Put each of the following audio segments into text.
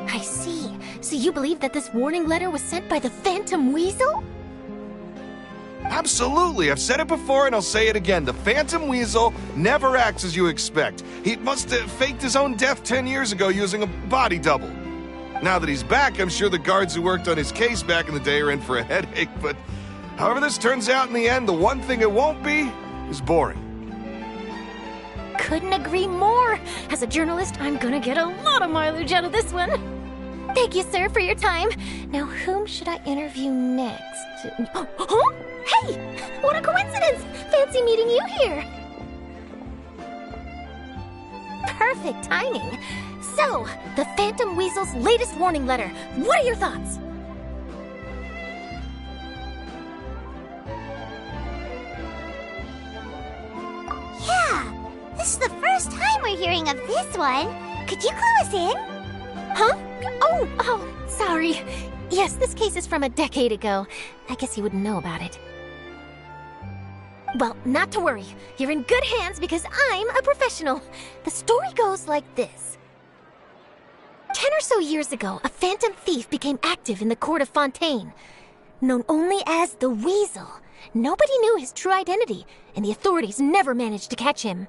I see. So you believe that this warning letter was sent by the Phantom Weasel? Absolutely. I've said it before and I'll say it again. The Phantom Weasel never acts as you expect. He must have faked his own death 10 years ago using a body double. Now that he's back, I'm sure the guards who worked on his case back in the day are in for a headache, but however this turns out in the end, the one thing it won't be is boring. Couldn't agree more. As a journalist, I'm gonna get a lot of mileage out of this one. Thank you, sir, for your time. Now, whom should I interview next? Huh? Hey! What a coincidence! Fancy meeting you here. Perfect timing. So, the Phantom Weasel's latest warning letter. What are your thoughts? Yeah, this is the first time we're hearing of this one. Could you clue us in? Huh? Oh, sorry. Yes, this case is from a decade ago. I guess you wouldn't know about it. Well, not to worry. You're in good hands because I'm a professional. The story goes like this. 10 or so years ago, a phantom thief became active in the court of Fontaine. Known only as the Weasel, nobody knew his true identity, and the authorities never managed to catch him.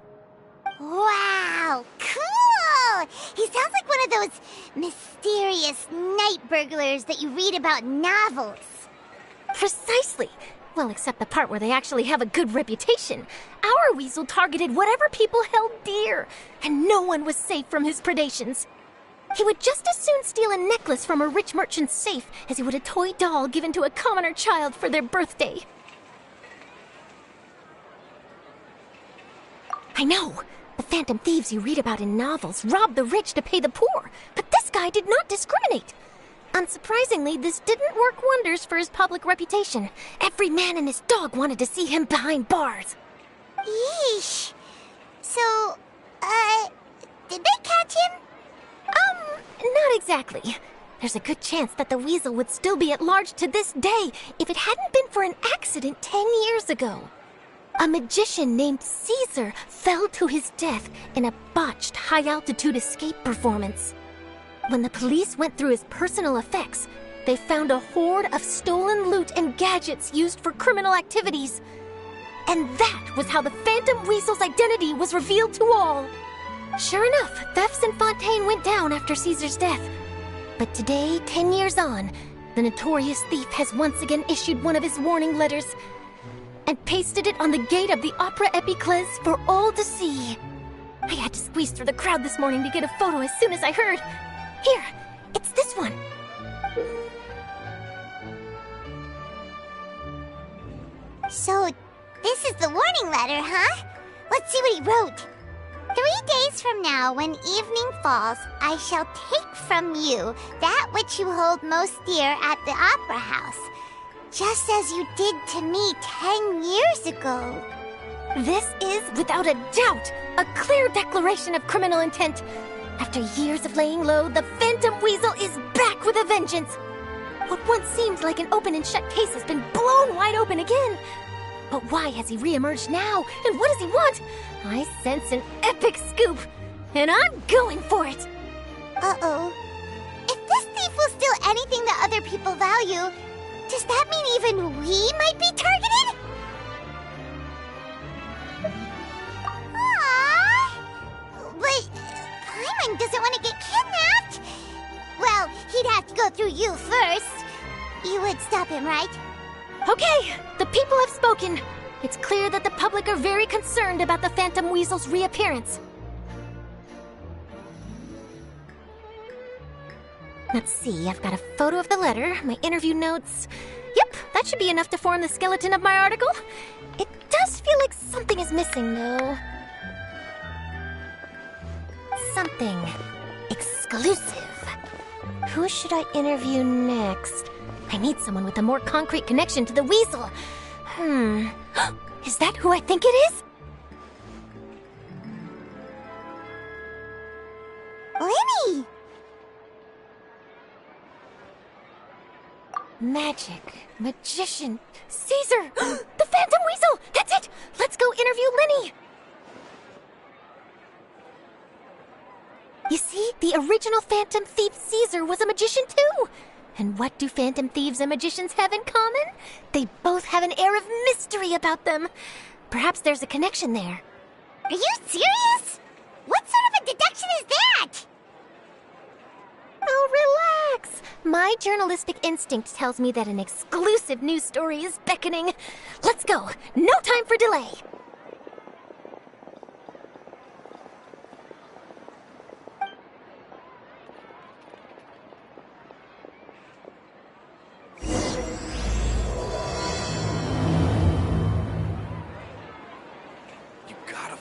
Wow, cool! He sounds like one of those mysterious night burglars that you read about in novels. Precisely. Well, except the part where they actually have a good reputation. Our Weasel targeted whatever people held dear, and no one was safe from his predations. He would just as soon steal a necklace from a rich merchant's safe as he would a toy doll given to a commoner child for their birthday. I know. The phantom thieves you read about in novels rob the rich to pay the poor, but this guy did not discriminate. Unsurprisingly, this didn't work wonders for his public reputation. Every man and his dog wanted to see him behind bars. Yeesh. So, did they catch him? Not exactly. There's a good chance that the Weasel would still be at large to this day if it hadn't been for an accident 10 years ago. A magician named Caesar fell to his death in a botched high-altitude escape performance. When the police went through his personal effects, they found a hoard of stolen loot and gadgets used for criminal activities. And that was how the Phantom Weasel's identity was revealed to all. Sure enough, thefts in Fontaine went down after Caesar's death. But today, 10 years on, the notorious thief has once again issued one of his warning letters and pasted it on the gate of the Opera Epiclese for all to see. I had to squeeze through the crowd this morning to get a photo as soon as I heard. Here, it's this one. So, this is the warning letter, huh? Let's see what he wrote. 3 days from now, when evening falls, I shall take from you that which you hold most dear at the Opera House, just as you did to me 10 years ago. This is, without a doubt, a clear declaration of criminal intent. After years of laying low, the Phantom Weasel is back with a vengeance. What once seemed like an open and shut case has been blown wide open again. But why has he reemerged now? And what does he want? I sense an epic scoop, and I'm going for it. Uh-oh. If this thief will steal anything that other people value, does that mean even we might be targeted? Aww. But Paimon doesn't want to get kidnapped. Well, he'd have to go through you first. You would stop him, right? Okay, the people have spoken. It's clear that the public are very concerned about the Phantom Weasel's reappearance. Let's see, I've got a photo of the letter, my interview notes. Yep, that should be enough to form the skeleton of my article. It does feel like something is missing, though. Something exclusive. Who should I interview next? I need someone with a more concrete connection to the Weasel. Is that who I think it is? Lyney! Magic, magician, Caesar! The Phantom Weasel! That's it! Let's go interview Lyney! You see, the original Phantom Thief Caesar was a magician too! And what do Phantom Thieves and magicians have in common? They both have an air of mystery about them. Perhaps there's a connection there. Are you serious? What sort of a deduction is that? Oh, relax! My journalistic instinct tells me that an exclusive news story is beckoning. Let's go! No time for delay!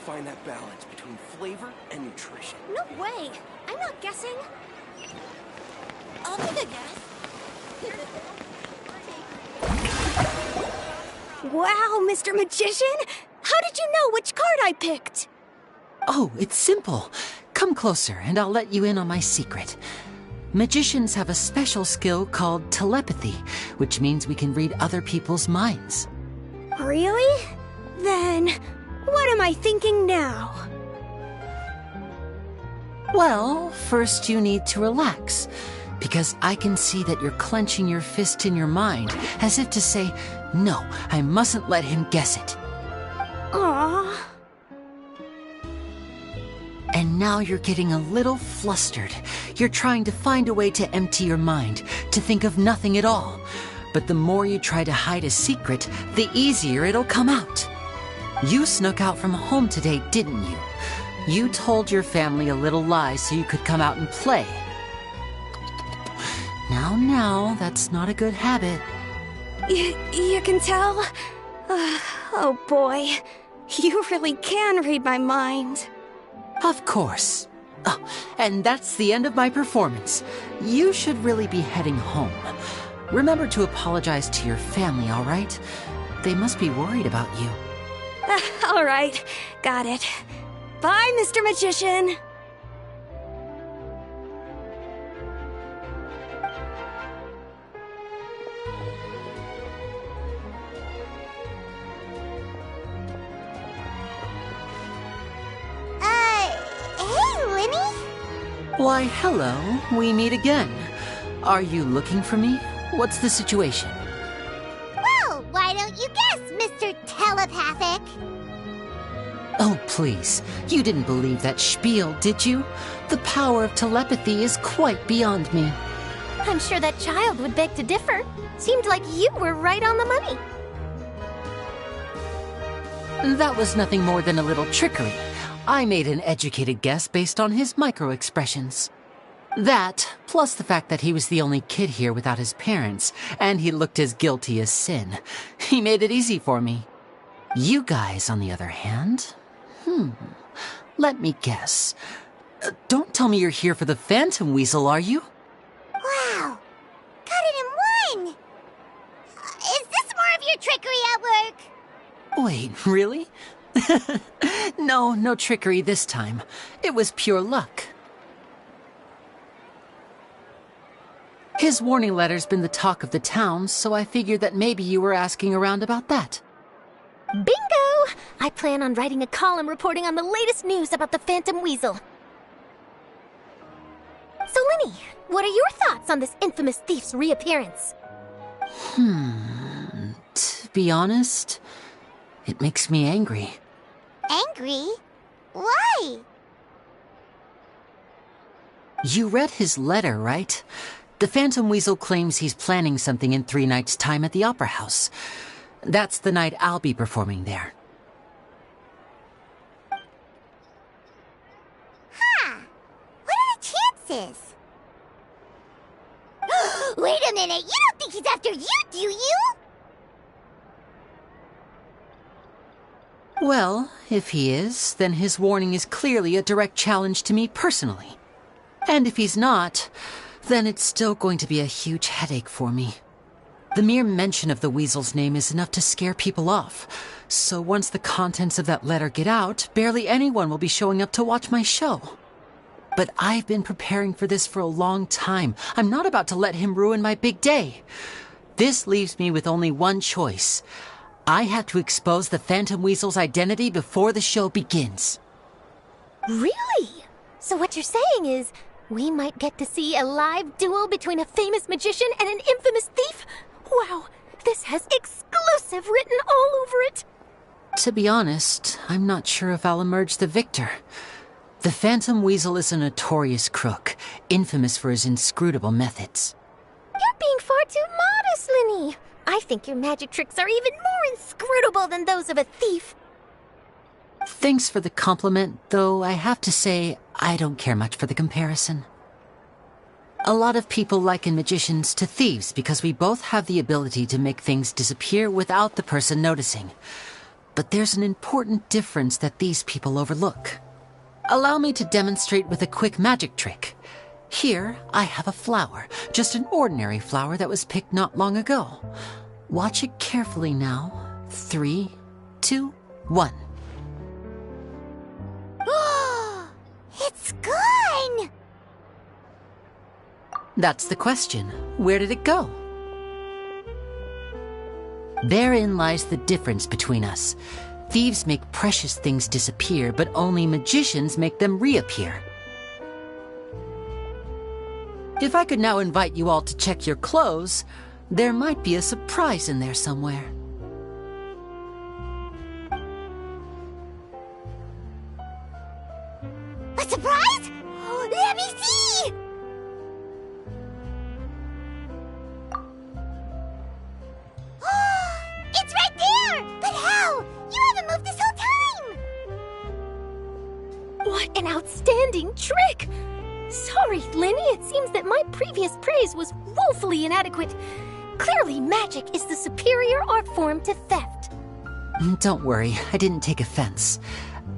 Find that balance between flavor and nutrition. No way! I'm not guessing. I'll make a guess. Wow, Mr. Magician! How did you know which card I picked? Oh, it's simple. Come closer and I'll let you in on my secret. Magicians have a special skill called telepathy, which means we can read other people's minds. Really? Then, what am I thinking now? Well, first you need to relax, because I can see that you're clenching your fist in your mind, as if to say, no, I mustn't let him guess it. Aww. And now you're getting a little flustered. You're trying to find a way to empty your mind, to think of nothing at all. But the more you try to hide a secret, the easier it'll come out. You snuck out from home today, didn't you? You told your family a little lie so you could come out and play. Now, that's not a good habit. You can tell? Oh boy, you really can read my mind. Of course. Oh, and that's the end of my performance. You should really be heading home. Remember to apologize to your family, all right? They must be worried about you. All right, got it. Bye, Mr. Magician. Hey, Lyney? Why, hello. We meet again. Are you looking for me? What's the situation? Well, why don't you guess, Mr. Telepathic? Oh, please. You didn't believe that spiel, did you? The power of telepathy is quite beyond me. I'm sure that child would beg to differ. Seemed like you were right on the money. That was nothing more than a little trickery. I made an educated guess based on his micro-expressions. That, plus the fact that he was the only kid here without his parents, and he looked as guilty as sin. He made it easy for me. You guys, on the other hand... Let me guess. Don't tell me you're here for the Phantom Weasel, are you? Wow, got it in one! Is this more of your trickery at work? Wait, really? No trickery this time. It was pure luck. His warning letter's been the talk of the town, so I figured that maybe you were asking around about that. Bingo! I plan on writing a column reporting on the latest news about the Phantom Weasel. So, Lyney, What are your thoughts on this infamous thief's reappearance? To be honest, it makes me angry. Angry? Why? You read his letter, right? The Phantom Weasel claims he's planning something in 3 nights' time at the Opera House. That's the night I'll be performing there. Huh. What are the chances? Wait a minute, you don't think he's after you, do you? Well, if he is, then his warning is clearly a direct challenge to me personally. And if he's not, then it's still going to be a huge headache for me. The mere mention of the Weasel's name is enough to scare people off. So once the contents of that letter get out, barely anyone will be showing up to watch my show. But I've been preparing for this for a long time. I'm not about to let him ruin my big day. This leaves me with only one choice. I have to expose the Phantom Weasel's identity before the show begins. Really? So what you're saying is, we might get to see a live duel between a famous magician and an infamous thief? Wow, this has exclusive written all over it. To be honest, I'm not sure if I'll emerge the victor. The Phantom Weasel is a notorious crook, infamous for his inscrutable methods. You're being far too modest, Lyney. I think your magic tricks are even more inscrutable than those of a thief. Thanks for the compliment, though I have to say I don't care much for the comparison. A lot of people liken magicians to thieves because we both have the ability to make things disappear without the person noticing. But there's an important difference that these people overlook. Allow me to demonstrate with a quick magic trick. Here, I have a flower, just an ordinary flower that was picked not long ago. Watch it carefully now. 3, 2, 1. It's gone! That's the question. Where did it go? Therein lies the difference between us. Thieves make precious things disappear, but only magicians make them reappear. If I could now invite you all to check your clothes, there might be a surprise in there somewhere. A surprise? Let me see! It's right there! But how? You haven't moved this whole time! What an outstanding trick! Sorry, Lyney, it seems that my previous praise was woefully inadequate. Clearly, magic is the superior art form to theft. Don't worry, I didn't take offense.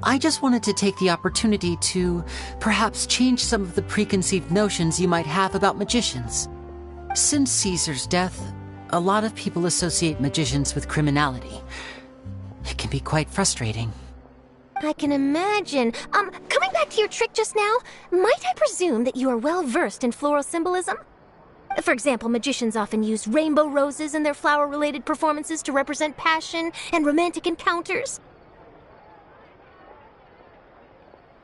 I just wanted to take the opportunity to perhaps change some of the preconceived notions you might have about magicians. Since Caesar's death, a lot of people associate magicians with criminality. It can be quite frustrating. I can imagine. Coming back to your trick just now, might I presume that you are well versed in floral symbolism? For example, magicians often use rainbow roses in their flower-related performances to represent passion and romantic encounters.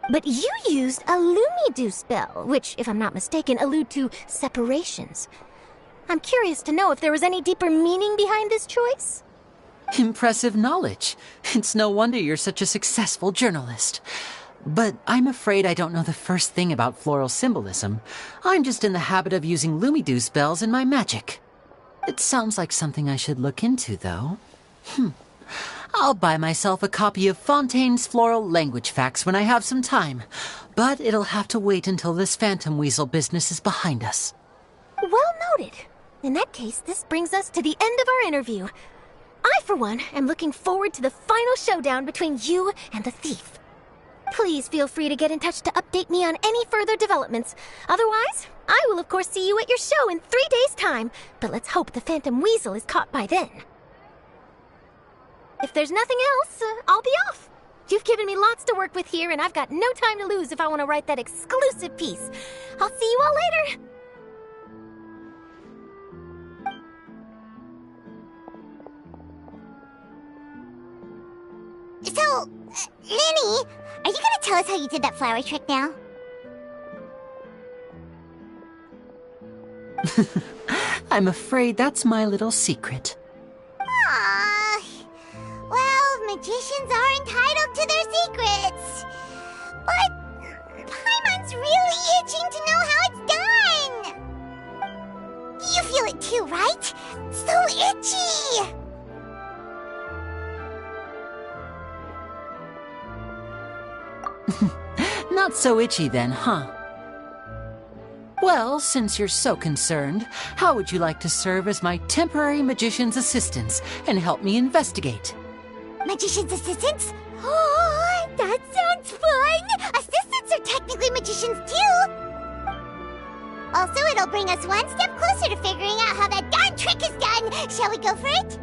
But you used a Lumidu spell, which, if I'm not mistaken, allude to separations. I'm curious to know if there was any deeper meaning behind this choice? Impressive knowledge. It's no wonder you're such a successful journalist. But I'm afraid I don't know the first thing about floral symbolism. I'm just in the habit of using Lumidu spells in my magic. It sounds like something I should look into, though. I'll buy myself a copy of Fontaine's Floral Language Facts when I have some time. But it'll have to wait until this Phantom Weasel business is behind us. Well noted. In that case, this brings us to the end of our interview. I, for one, am looking forward to the final showdown between you and the thief. Please feel free to get in touch to update me on any further developments. Otherwise, I will of course see you at your show in 3 days' time, but let's hope the Phantom Weasel is caught by then. If there's nothing else, I'll be off. You've given me lots to work with here, and I've got no time to lose if I want to write that exclusive piece. I'll see you all later. So, Lyney, are you gonna tell us how you did that flower trick now? I'm afraid that's my little secret. Aww. Well, magicians are entitled to their secrets. But Paimon's really itching to know how it's done. You feel it too, right? So itchy. Not so itchy then, huh? Well, since you're so concerned, how would you like to serve as my temporary magician's assistants and help me investigate? Magician's assistants? Oh, that sounds fun! Assistants are technically magicians too! Also, it'll bring us one step closer to figuring out how that darn trick is done! Shall we go for it?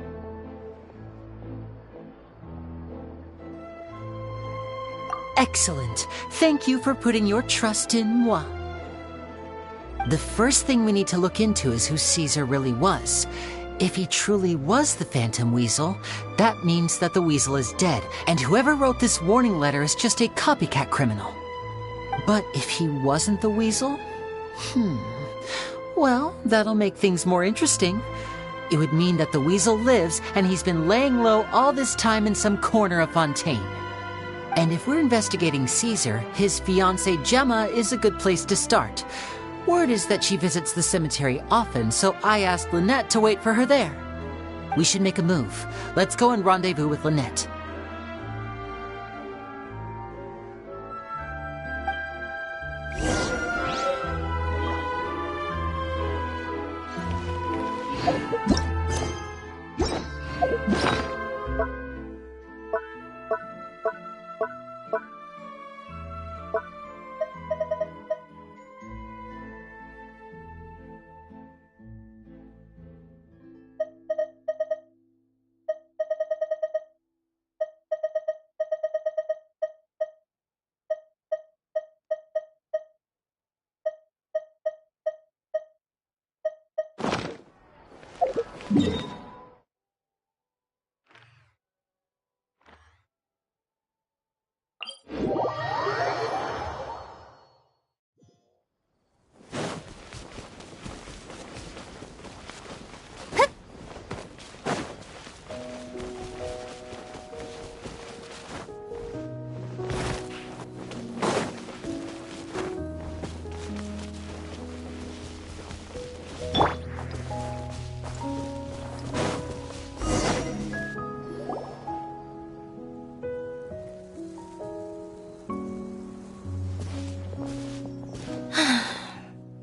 Excellent. Thank you for putting your trust in moi. The first thing we need to look into is who Caesar really was. If he truly was the Phantom Weasel, that means that the Weasel is dead, and whoever wrote this warning letter is just a copycat criminal. But if he wasn't the Weasel? Well, that'll make things more interesting. It would mean that the Weasel lives, and he's been laying low all this time in some corner of Fontaine. And if we're investigating Caesar, his fiancée Gemma is a good place to start. Word is that she visits the cemetery often, so I asked Lynette to wait for her there. We should make a move. Let's go and rendezvous with Lynette.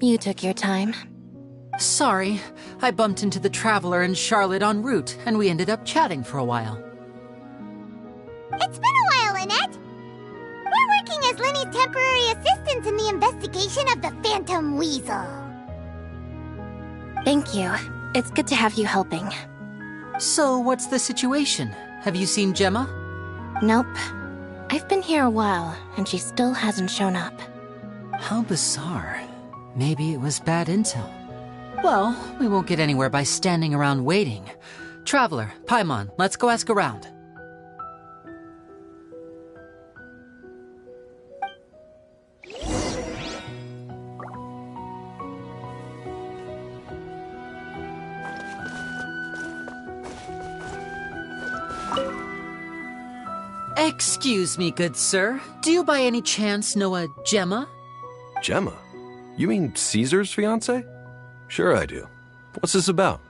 You took your time. Sorry, I bumped into the Traveler and Charlotte en route, and we ended up chatting for a while. It's been a while, Lynette. We're working as Lyney's temporary assistants in the investigation of the Phantom Weasel. Thank you. It's good to have you helping. So, what's the situation? Have you seen Gemma? Nope. I've been here a while, and she still hasn't shown up. How bizarre. Maybe it was bad intel. Well, we won't get anywhere by standing around waiting. Traveler, Paimon, let's go ask around. Excuse me, good sir. Do you by any chance know a Gemma? Gemma? You mean Caesar's fiancée? Sure I do. What's this about?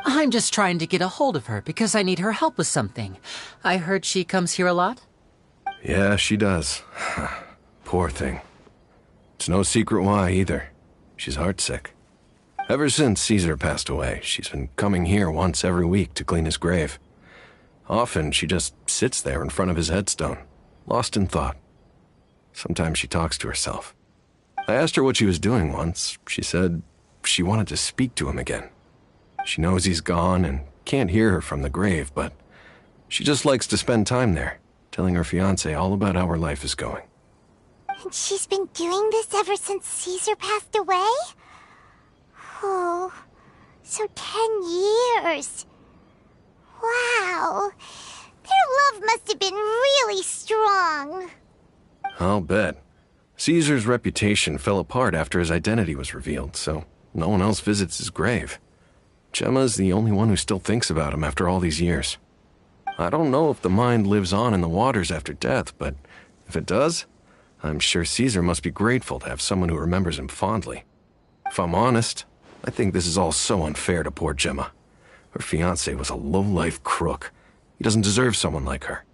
I'm just trying to get a hold of her because I need her help with something. I heard she comes here a lot. Yeah, she does. Poor thing. It's no secret why either. She's heartsick. Ever since Caesar passed away, she's been coming here once every week to clean his grave. Often she just sits there in front of his headstone, lost in thought. Sometimes she talks to herself. I asked her what she was doing once. She said she wanted to speak to him again. She knows he's gone and can't hear her from the grave, but she just likes to spend time there, telling her fiancé all about how her life is going. And she's been doing this ever since Caesar passed away? Oh, so 10 years. Wow. Their love must have been really strong. I'll bet. Caesar's reputation fell apart after his identity was revealed, so No one else visits his grave. Gemma's the only one who still thinks about him after all these years. I don't know if the mind lives on in the waters after death, but if it does, I'm sure Caesar must be grateful to have someone who remembers him fondly. If I'm honest, I think this is all so unfair to poor Gemma. Her fiancé was a low-life crook. He doesn't deserve someone like her.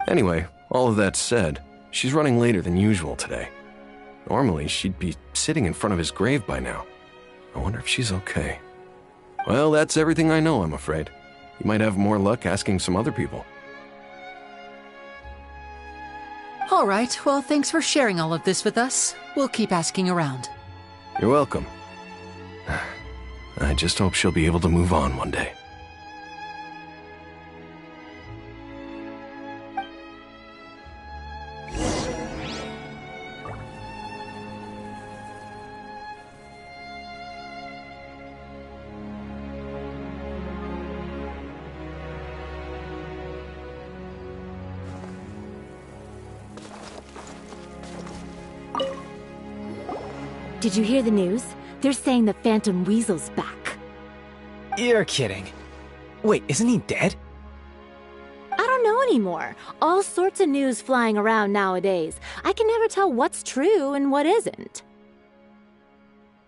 Anyway, all of that said, she's running later than usual today. Normally, she'd be sitting in front of his grave by now. I wonder if she's okay. Well, that's everything I know, I'm afraid. You might have more luck asking some other people. All right, well, thanks for sharing all of this with us. We'll keep asking around. You're welcome. I just hope she'll be able to move on one day. Did you hear the news? They're saying the Phantom Weasel's back. You're kidding. Wait, isn't he dead? I don't know anymore. All sorts of news flying around nowadays. I can never tell what's true and what isn't.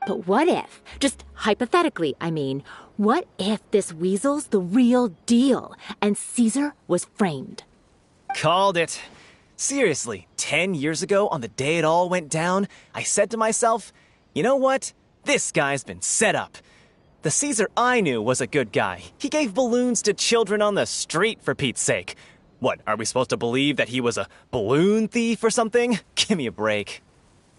But what if, just hypothetically, I mean, what if this weasel's the real deal and Caesar was framed? Called it. Seriously, 10 years ago, on the day it all went down, I said to myself, you know what? This guy's been set up. The Caesar I knew was a good guy. He gave balloons to children on the street, for Pete's sake. What, are we supposed to believe that he was a balloon thief or something? Give me a break.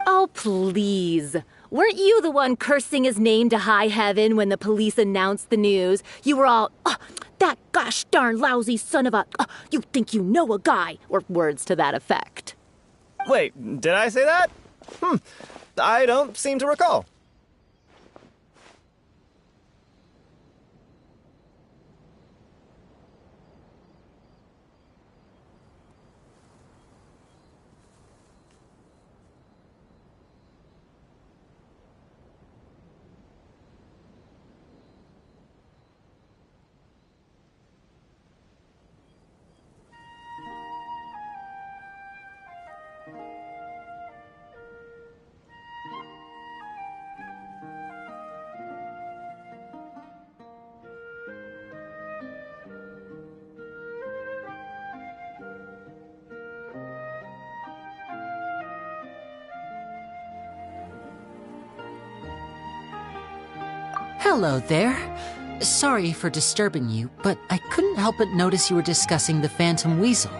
Oh, please. Weren't you the one cursing his name to high heaven when the police announced the news? You were all, oh, that gosh darn lousy son of a, you think you know a guy, or words to that effect. Wait, did I say that? I don't seem to recall. Hello there. Sorry for disturbing you, but I couldn't help but notice you were discussing the Phantom Weasel.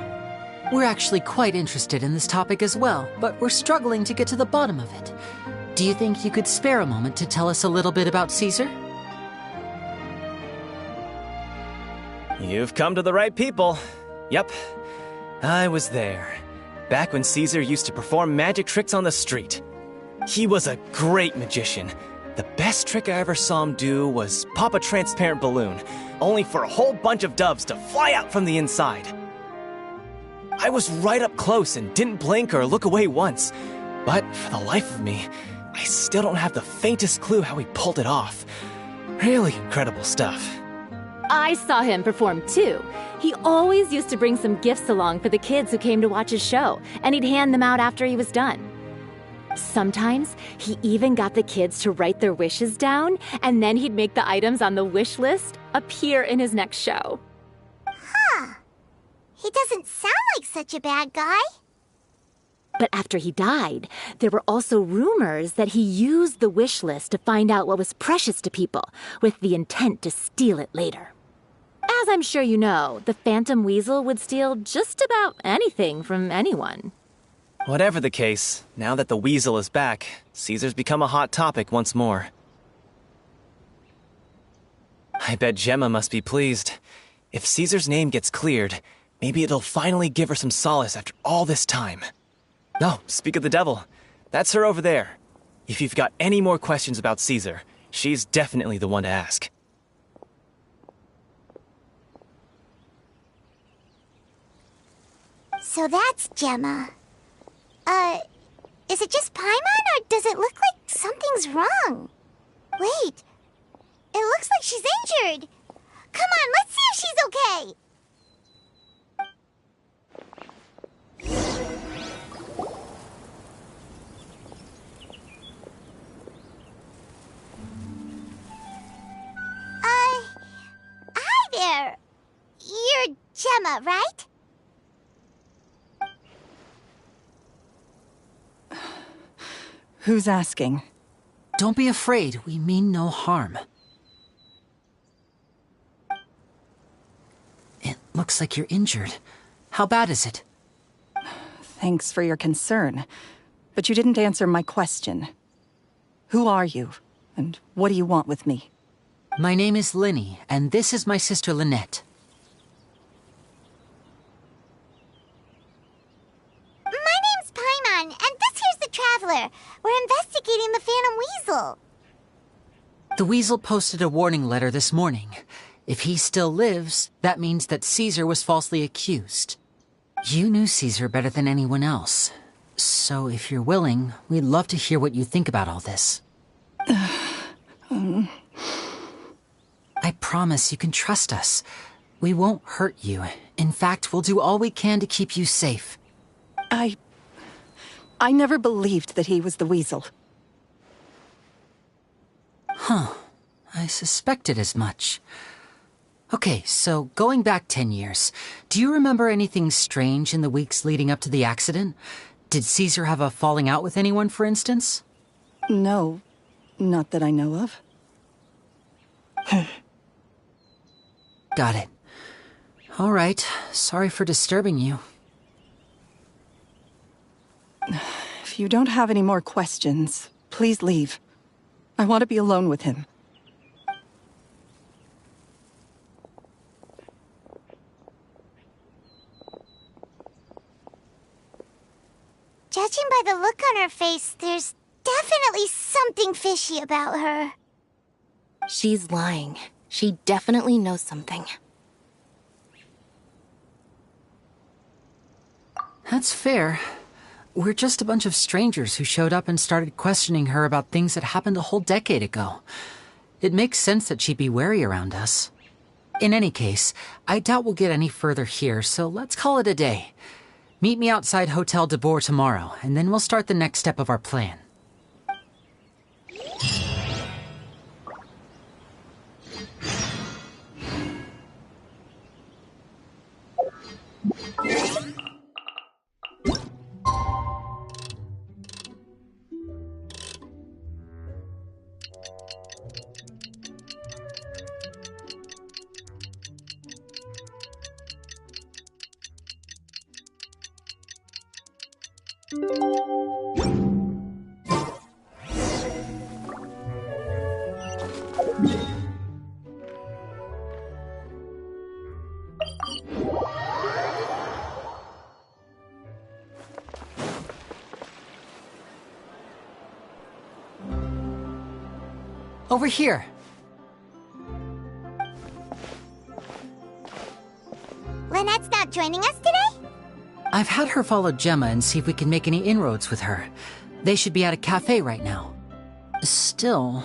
We're actually quite interested in this topic as well, but we're struggling to get to the bottom of it. Do you think you could spare a moment to tell us a little bit about Caesar? You've come to the right people. Yep, I was there. Back when Caesar used to perform magic tricks on the street. He was a great magician. The best trick I ever saw him do was pop a transparent balloon, only for a whole bunch of doves to fly out from the inside. I was right up close and didn't blink or look away once, but for the life of me, I still don't have the faintest clue how he pulled it off. Really incredible stuff. I saw him perform too. He always used to bring some gifts along for the kids who came to watch his show, and he'd hand them out after he was done. Sometimes, he even got the kids to write their wishes down, and then he'd make the items on the wish list appear in his next show. Huh. He doesn't sound like such a bad guy. But after he died, there were also rumors that he used the wish list to find out what was precious to people, with the intent to steal it later. As I'm sure you know, the Phantom Weasel would steal just about anything from anyone. Whatever the case, now that the Weasel is back, Caesar's become a hot topic once more. I bet Gemma must be pleased. If Caesar's name gets cleared, maybe it'll finally give her some solace after all this time. No, speak of the devil. That's her over there. If you've got any more questions about Caesar, she's definitely the one to ask. So that's Gemma. Is it just Paimon, or does it look like something's wrong? Wait, it looks like she's injured. Come on, let's see if she's okay. Hi there. You're Gemma, right? Who's asking? Don't be afraid. We mean no harm. It looks like you're injured. How bad is it? Thanks for your concern, but you didn't answer my question. Who are you, and what do you want with me? My name is Lyney, and this is my sister Lynette. My name's Paimon, and this here's the Traveler. We're investigating the Phantom Weasel. The Weasel posted a warning letter this morning. If he still lives, that means that Caesar was falsely accused. You knew Caesar better than anyone else. So if you're willing, we'd love to hear what you think about all this. I promise you can trust us. We won't hurt you. In fact, we'll do all we can to keep you safe. I never believed that he was the Weasel. Huh. I suspected as much. Okay, so going back 10 years, do you remember anything strange in the weeks leading up to the accident? Did Caesar have a falling out with anyone, for instance? No, not that I know of. Got it. All right, sorry for disturbing you. If you don't have any more questions, please leave. I want to be alone with him. Judging by the look on her face, there's definitely something fishy about her. She's lying. She definitely knows something. That's fair. We're just a bunch of strangers who showed up and started questioning her about things that happened a whole decade ago. It makes sense that she'd be wary around us. In any case, I doubt we'll get any further here, so let's call it a day. Meet me outside Hotel de Boer tomorrow, and then we'll start the next step of our plan. Over here. Lynette's not joining us today? I've had her follow Gemma and see if we can make any inroads with her. They should be at a cafe right now. Still,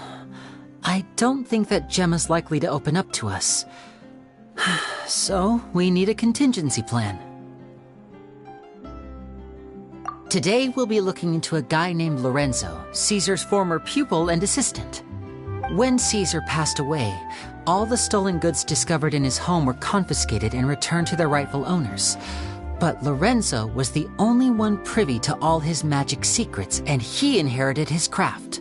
I don't think that Gemma's likely to open up to us. So, we need a contingency plan. Today, we'll be looking into a guy named Lorenzo, Caesar's former pupil and assistant. When Caesar passed away, all the stolen goods discovered in his home were confiscated and returned to their rightful owners. But Lorenzo was the only one privy to all his magic secrets, and he inherited his craft.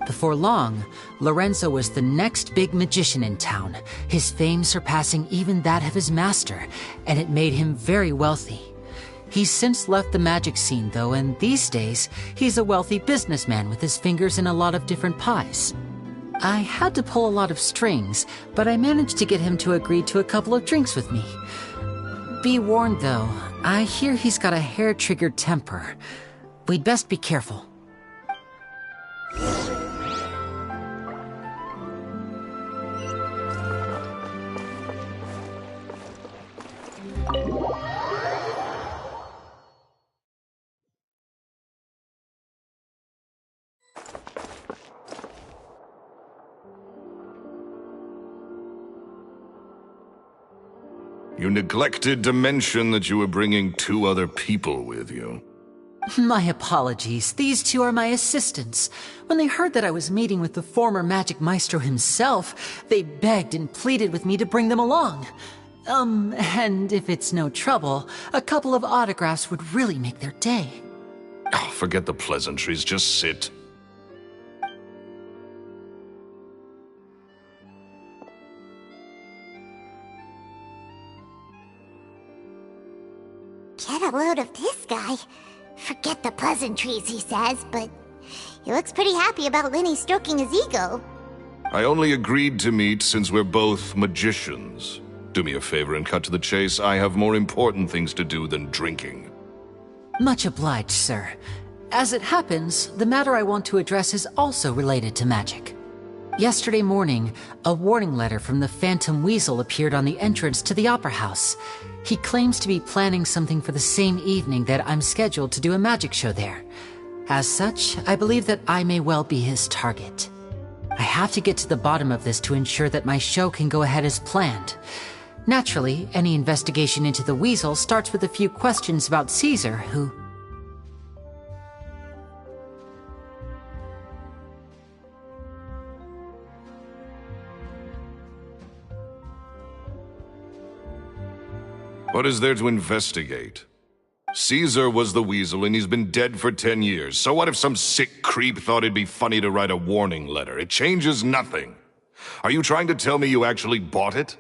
Before long, Lorenzo was the next big magician in town, his fame surpassing even that of his master, and it made him very wealthy. He's since left the magic scene, though, and these days, he's a wealthy businessman with his fingers in a lot of different pies. I had to pull a lot of strings, but I managed to get him to agree to a couple of drinks with me. Be warned, though, I hear he's got a hair-triggered temper. We'd best be careful. You neglected to mention that you were bringing 2 other people with you. My apologies. These 2 are my assistants. When they heard that I was meeting with the former magic maestro himself, they begged and pleaded with me to bring them along. And if it's no trouble, a couple of autographs would really make their day. Oh, forget the pleasantries, just sit. Get a load of this guy. Forget the pleasantries, he says, but he looks pretty happy about Lyney stroking his ego. I only agreed to meet since we're both magicians. Do me a favor and cut to the chase. I have more important things to do than drinking. Much obliged, sir. As it happens, the matter I want to address is also related to magic. Yesterday morning, a warning letter from the Phantom Weasel appeared on the entrance to the Opera House. He claims to be planning something for the same evening that I'm scheduled to do a magic show there. As such, I believe that I may well be his target. I have to get to the bottom of this to ensure that my show can go ahead as planned. Naturally, any investigation into the Weasel starts with a few questions about Caesar, who... What is there to investigate? Caesar was the Weasel and he's been dead for 10 years. So what if some sick creep thought it'd be funny to write a warning letter? It changes nothing. Are you trying to tell me you actually bought it?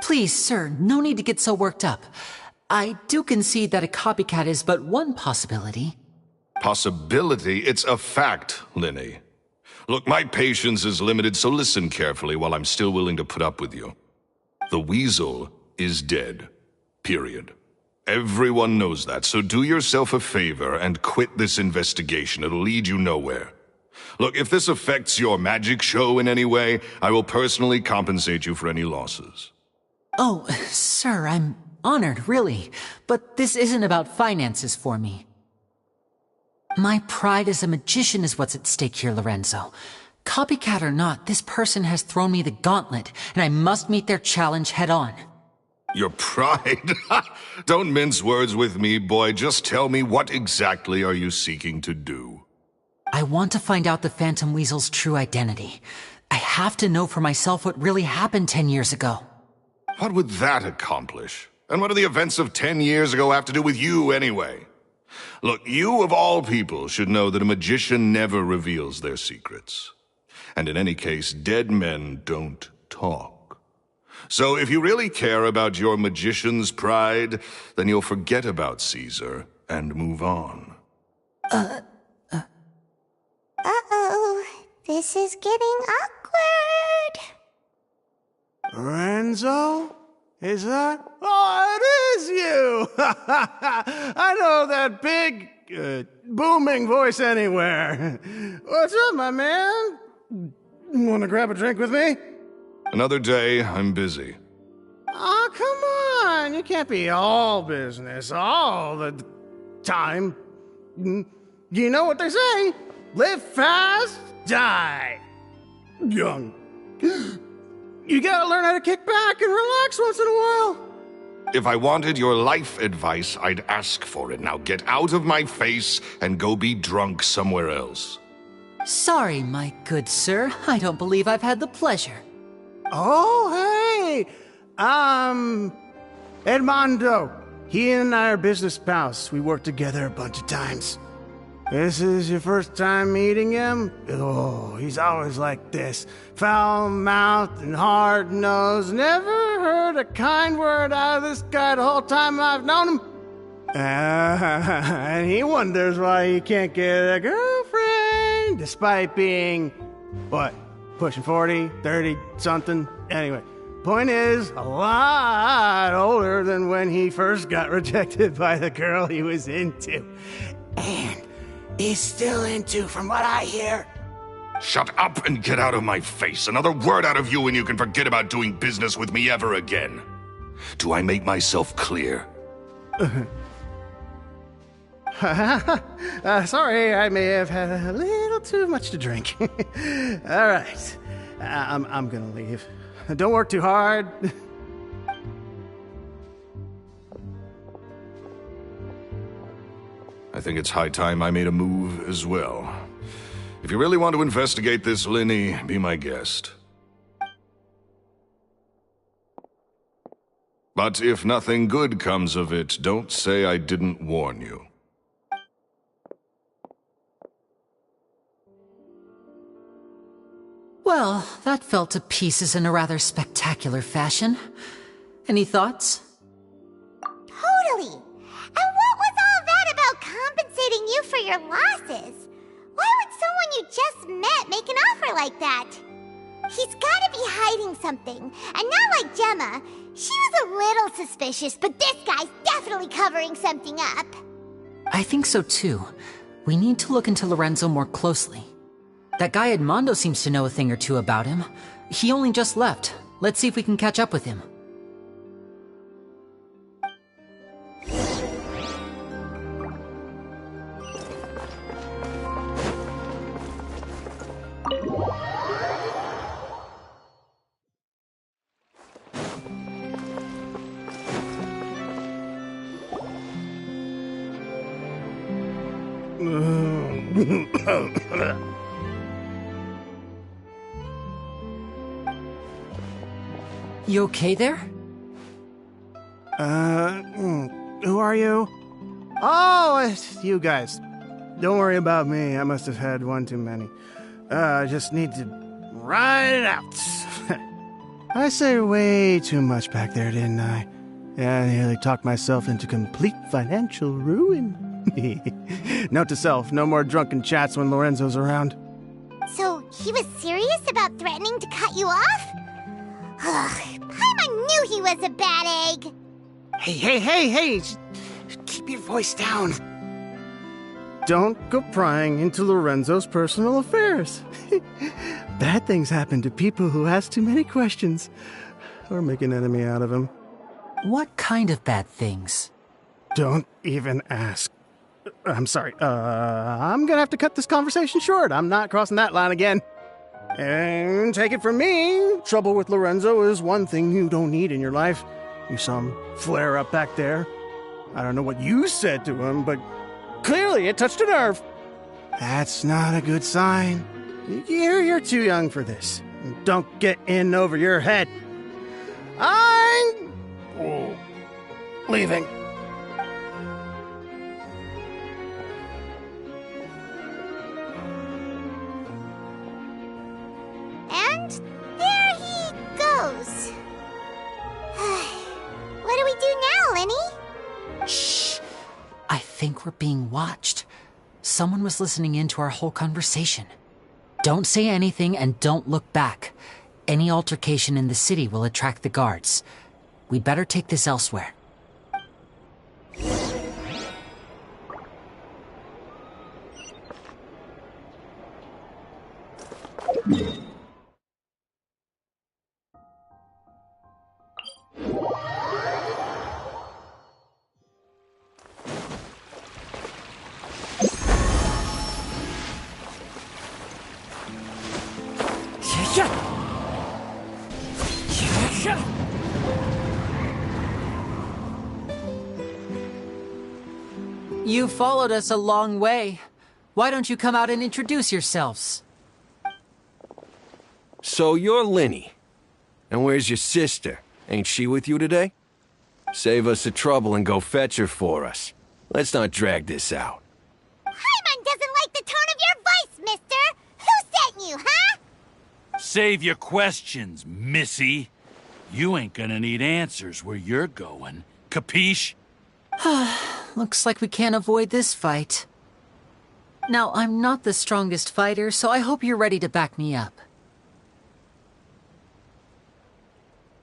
Please, sir, no need to get so worked up. I do concede that a copycat is but one possibility. Possibility? It's a fact, Lyney. Look, my patience is limited, so listen carefully while I'm still willing to put up with you. The Weasel is dead. Period. Everyone knows that, so do yourself a favor and quit this investigation. It'll lead you nowhere. Look, if this affects your magic show in any way, I will personally compensate you for any losses. Oh, sir, I'm honored, really. But this isn't about finances for me. My pride as a magician is what's at stake here, Lorenzo. Copycat or not, this person has thrown me the gauntlet, and I must meet their challenge head-on. Your pride? Don't mince words with me, boy. Just tell me, what exactly are you seeking to do? I want to find out the Phantom Weasel's true identity. I have to know for myself what really happened 10 years ago. What would that accomplish? And what do the events of 10 years ago have to do with you, anyway? Look, you of all people should know that a magician never reveals their secrets. And in any case, dead men don't talk. So if you really care about your magician's pride, then you'll forget about Caesar and move on. Uh-oh. This is getting awkward. Lorenzo? Is that? Oh, it is you! I know that big, booming voice anywhere. What's up, my man? Want to grab a drink with me? Another day, I'm busy. Oh, come on. You can't be all business all the time. You know what they say? Live fast, die young. You gotta learn how to kick back and relax once in a while. If I wanted your life advice, I'd ask for it. Now get out of my face and go be drunk somewhere else. Sorry, my good sir. I don't believe I've had the pleasure. Oh, hey! Edmondo. He and I are business pals. We worked together a bunch of times. This is your first time meeting him? Oh, he's always like this. Foul-mouthed and hard-nosed. Never heard a kind word out of this guy the whole time I've known him. And he wonders why he can't get a girlfriend, despite being, what, pushing 40, 30, something? Anyway, point is, a lot older than when he first got rejected by the girl he was into. And he's still into, from what I hear. Shut up and get out of my face. Another word out of you and you can forget about doing business with me ever again. Do I make myself clear? Sorry, I may have had a little too much to drink. All right, I'm gonna leave. Don't work too hard. I think it's high time I made a move as well. If you really want to investigate this, Lyney, be my guest. But if nothing good comes of it, don't say I didn't warn you. Well, that fell to pieces in a rather spectacular fashion. Any thoughts? Totally. And what was all that about compensating you for your losses? Why would someone you just met make an offer like that? He's gotta be hiding something. And not like Gemma. She was a little suspicious, but this guy's definitely covering something up. I think so too. We need to look into Lorenzo more closely. That guy Edmondo seems to know a thing or two about him. He only just left. Let's see if we can catch up with him. You okay there? Who are you? Oh, it's you guys. Don't worry about me. I must have had one too many. I just need to ride it out. I say way too much back there, didn't I? Yeah, I nearly talked myself into complete financial ruin. Note to self, no more drunken chats when Lorenzo's around. So, he was serious about threatening to cut you off? Paimon knew he was a bad egg! Hey! Keep your voice down. Don't go prying into Lorenzo's personal affairs. Bad things happen to people who ask too many questions. Or make an enemy out of him. What kind of bad things? Don't even ask. I'm sorry. I'm gonna have to cut this conversation short. I'm not crossing that line again. And take it from me, trouble with Lorenzo is one thing you don't need in your life. You saw him flare up back there. I don't know what you said to him, but clearly it touched a nerve. That's not a good sign. You're too young for this. Don't get in over your head. I'm leaving. And there he goes. What do we do now, Lyney? Shh! I think we're being watched. Someone was listening in to our whole conversation. Don't say anything and don't look back. Any altercation in the city will attract the guards. We better take this elsewhere. You followed us a long way. Why don't you come out and introduce yourselves? So you're Lyney. And where's your sister? Ain't she with you today? Save us the trouble and go fetch her for us. Let's not drag this out. Paimon doesn't like the tone of your voice, mister! Who sent you, huh? Save your questions, missy. You ain't gonna need answers where you're going. Capiche? Looks like we can't avoid this fight. Now, I'm not the strongest fighter, so I hope you're ready to back me up.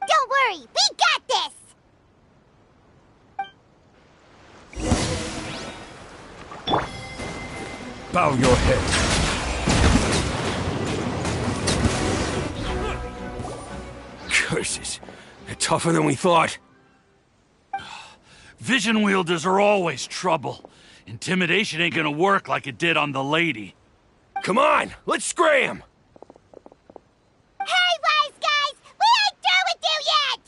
Don't worry, we got this! Bow your head. Curses. They're tougher than we thought. Vision wielders are always trouble. Intimidation ain't gonna work like it did on the lady. Come on, let's scram! Hey, wise guys! We ain't through with you yet!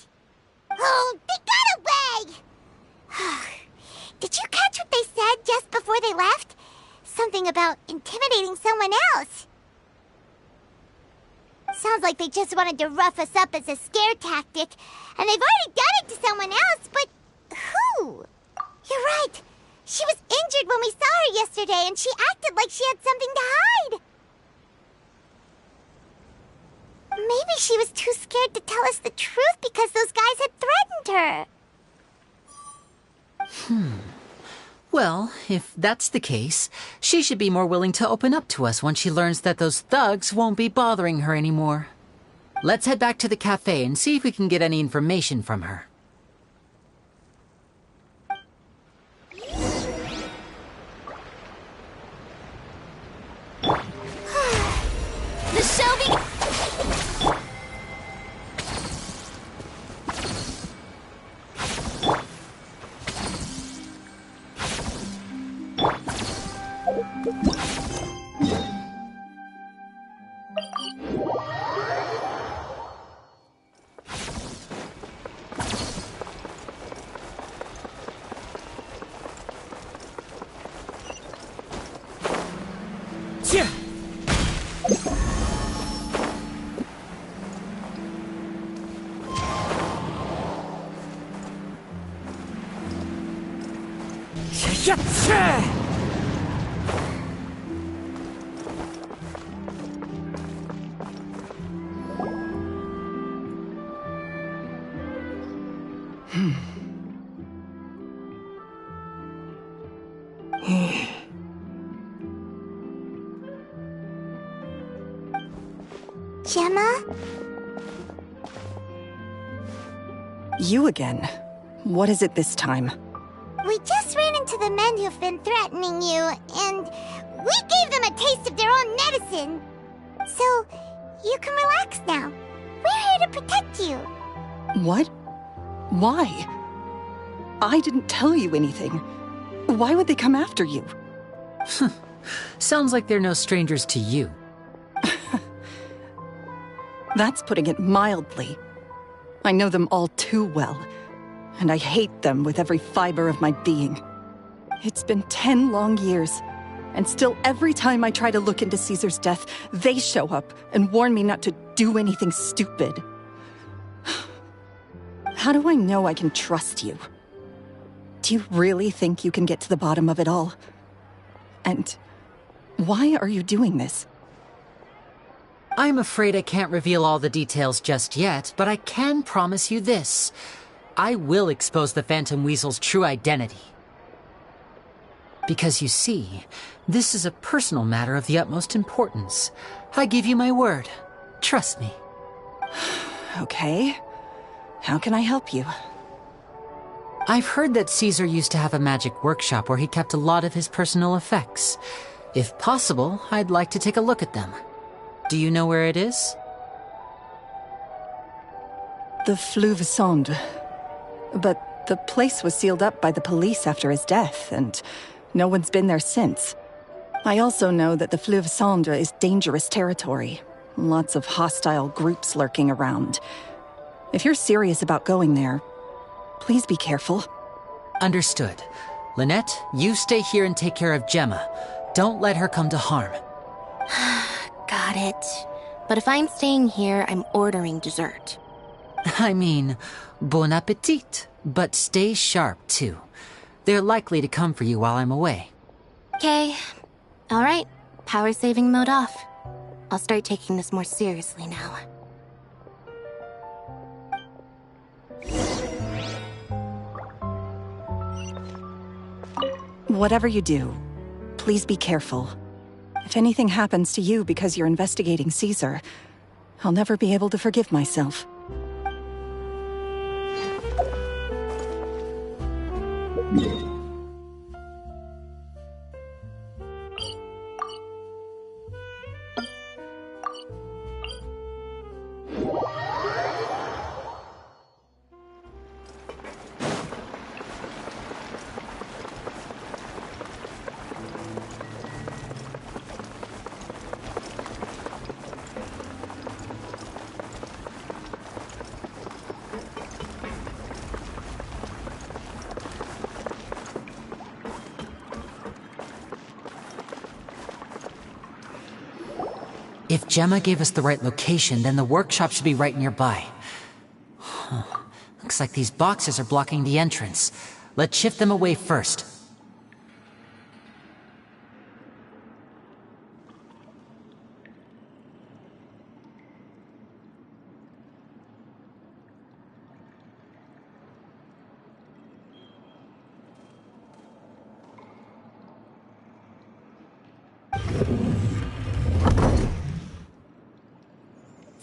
Oh, they got away! Did you catch what they said just before they left? Something about intimidating someone else. Sounds like they just wanted to rough us up as a scare tactic, and they've already done it to someone else, but who? You're right. She was injured when we saw her yesterday, and she acted like she had something to hide. Maybe she was too scared to tell us the truth because those guys had threatened her. Well, if that's the case, she should be more willing to open up to us once she learns that those thugs won't be bothering her anymore. Let's head back to the cafe and see if we can get any information from her. The show begins! Gemma? You again. What is it this time? We just ran into the men who've been threatening you, and we gave them a taste of their own medicine. So, you can relax now. We're here to protect you. What? Why? I didn't tell you anything. Why would they come after you? Sounds like they're no strangers to you. That's putting it mildly. I know them all too well, and I hate them with every fiber of my being. It's been 10 long years, and still every time I try to look into Caesar's death, they show up and warn me not to do anything stupid. How do I know I can trust you? Do you really think you can get to the bottom of it all? And why are you doing this? I'm afraid I can't reveal all the details just yet, but I can promise you this. I will expose the Phantom Weasel's true identity. Because you see, this is a personal matter of the utmost importance. I give you my word. Trust me. Okay. How can I help you? I've heard that Caesar used to have a magic workshop where he kept a lot of his personal effects. If possible, I'd like to take a look at them. Do you know where it is? The Fleuve Sonde. But the place was sealed up by the police after his death, and no one's been there since. I also know that the Fleuve Sonde is dangerous territory. Lots of hostile groups lurking around. If you're serious about going there, please be careful. Understood. Lynette, you stay here and take care of Gemma. Don't let her come to harm. Got it. But if I'm staying here, I'm ordering dessert. I mean, bon appetit. But stay sharp, too. They're likely to come for you while I'm away. Okay. All right. Power saving mode off. I'll start taking this more seriously now. Whatever you do, please be careful. If anything happens to you because you're investigating Caesar, I'll never be able to forgive myself. If Gemma gave us the right location, then the workshop should be right nearby. Huh. Looks like these boxes are blocking the entrance. Let's shift them away first.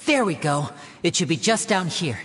There we go. It should be just down here.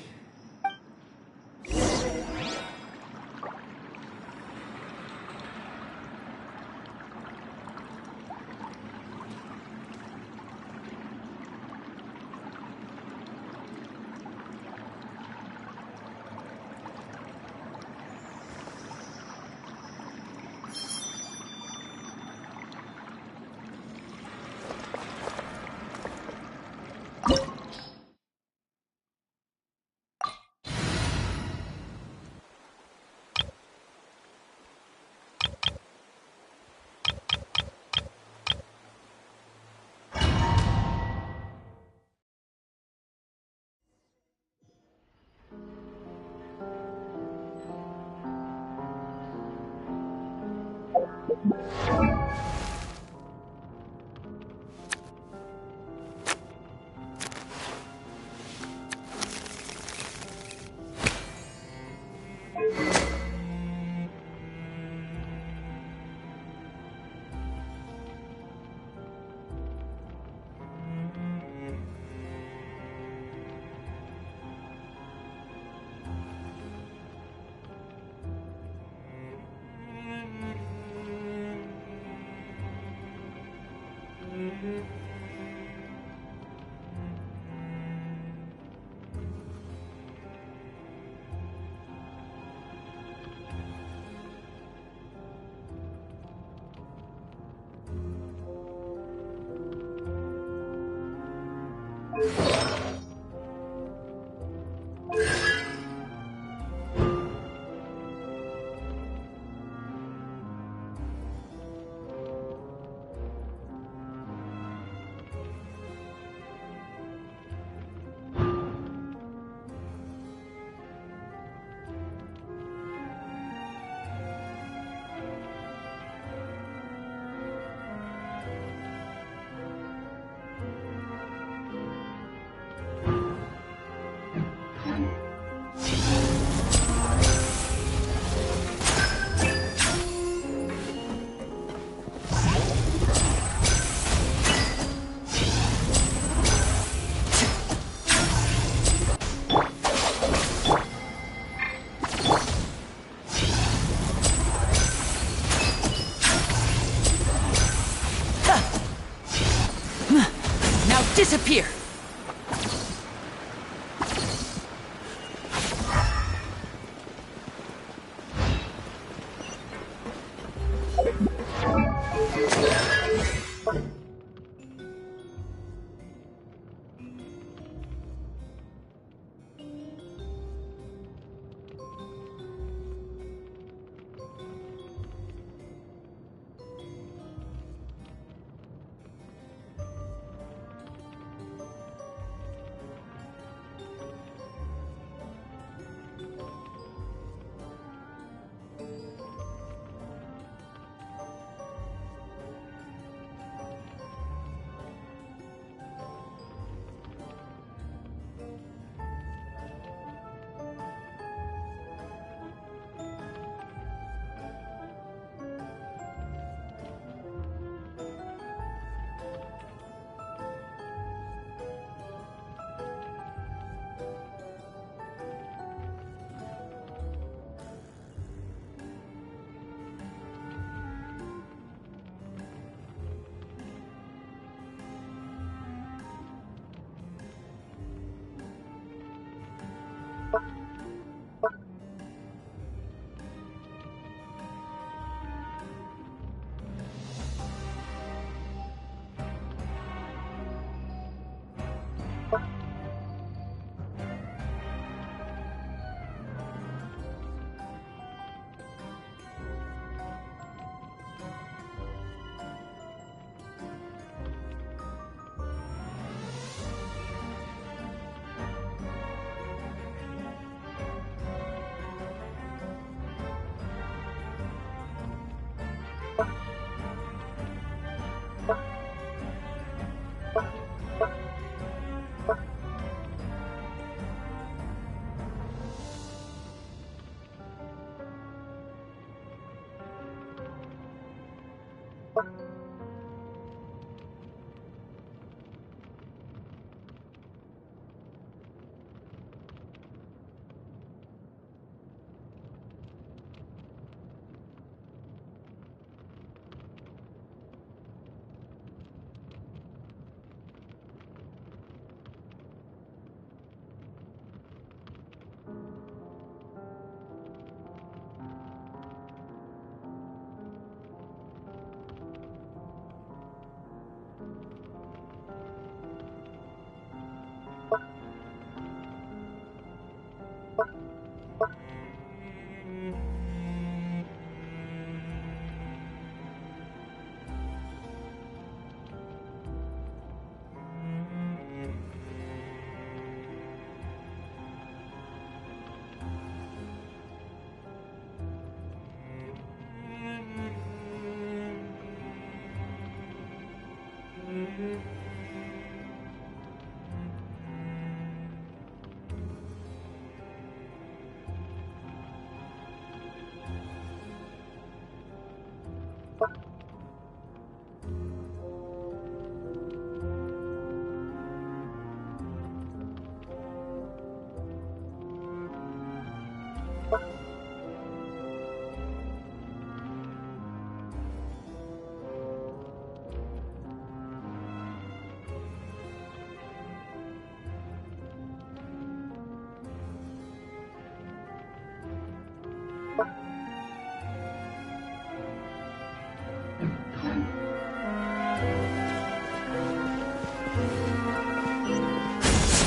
Disappear!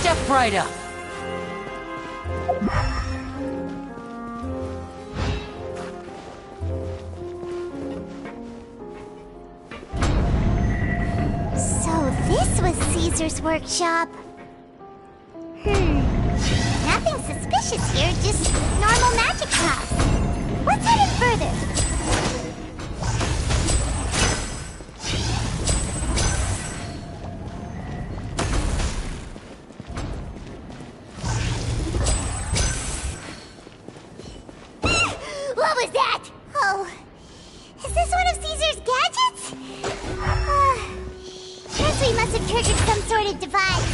Step right up. So this was Caesar's workshop. Nothing suspicious here, just normal magic class. Let's head in further. What was that? Oh, is this one of Caesar's gadgets? Guess we must have triggered some sort of device.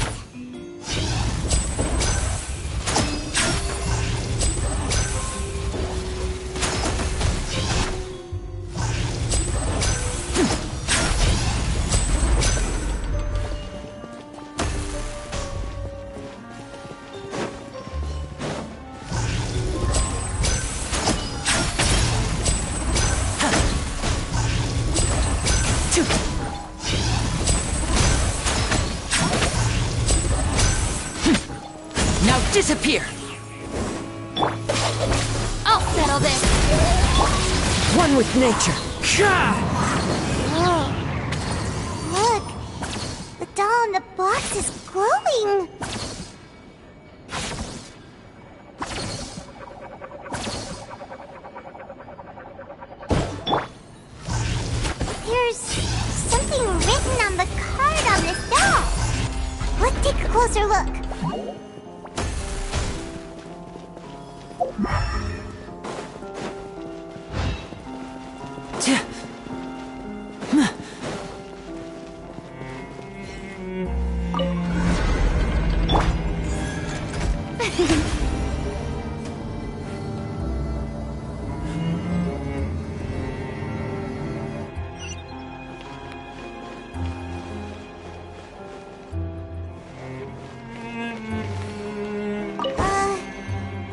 Disappear! I'll settle this! One with nature! Whoa. Look! The doll in the box is glowing! There's something written on the card on this doll! Let's take a closer look.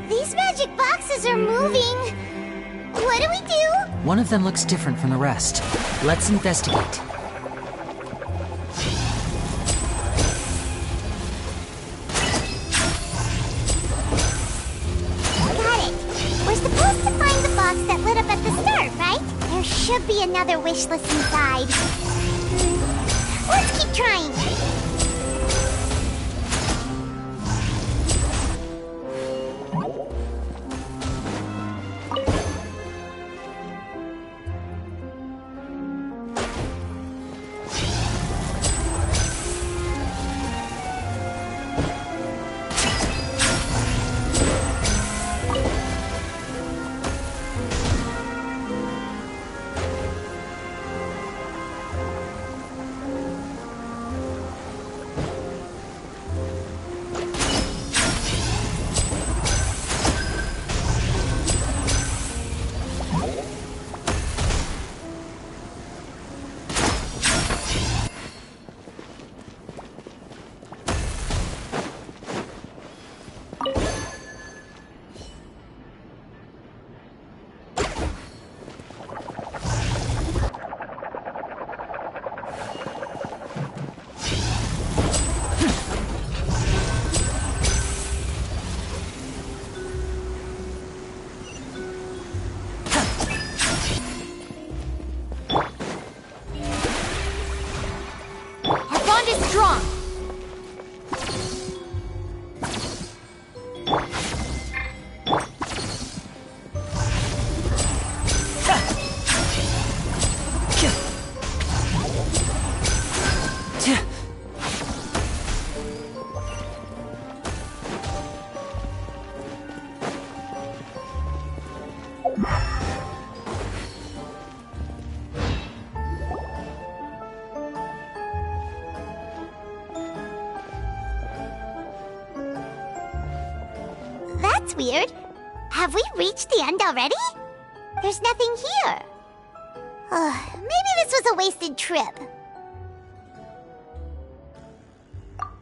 These magic boxes are moving. What do we do? One of them looks different from the rest. Let's investigate. Got it. We're supposed to find the box that lit up at the start, right? There should be another wish list inside. Let's keep trying. That's weird. Have we reached the end already? There's nothing here. Maybe this was a wasted trip.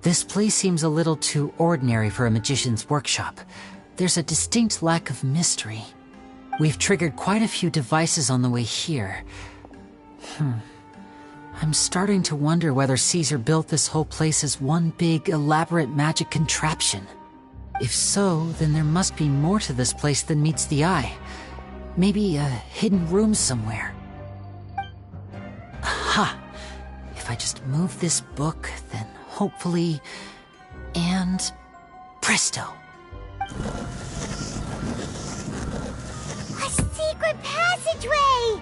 This place seems a little too ordinary for a magician's workshop. There's a distinct lack of mystery. We've triggered quite a few devices on the way here. I'm starting to wonder whether Caesar built this whole place as one big, elaborate magic contraption. If so, then there must be more to this place than meets the eye. Maybe a hidden room somewhere. Aha! If I just move this book, then hopefully... and... presto! A secret passageway!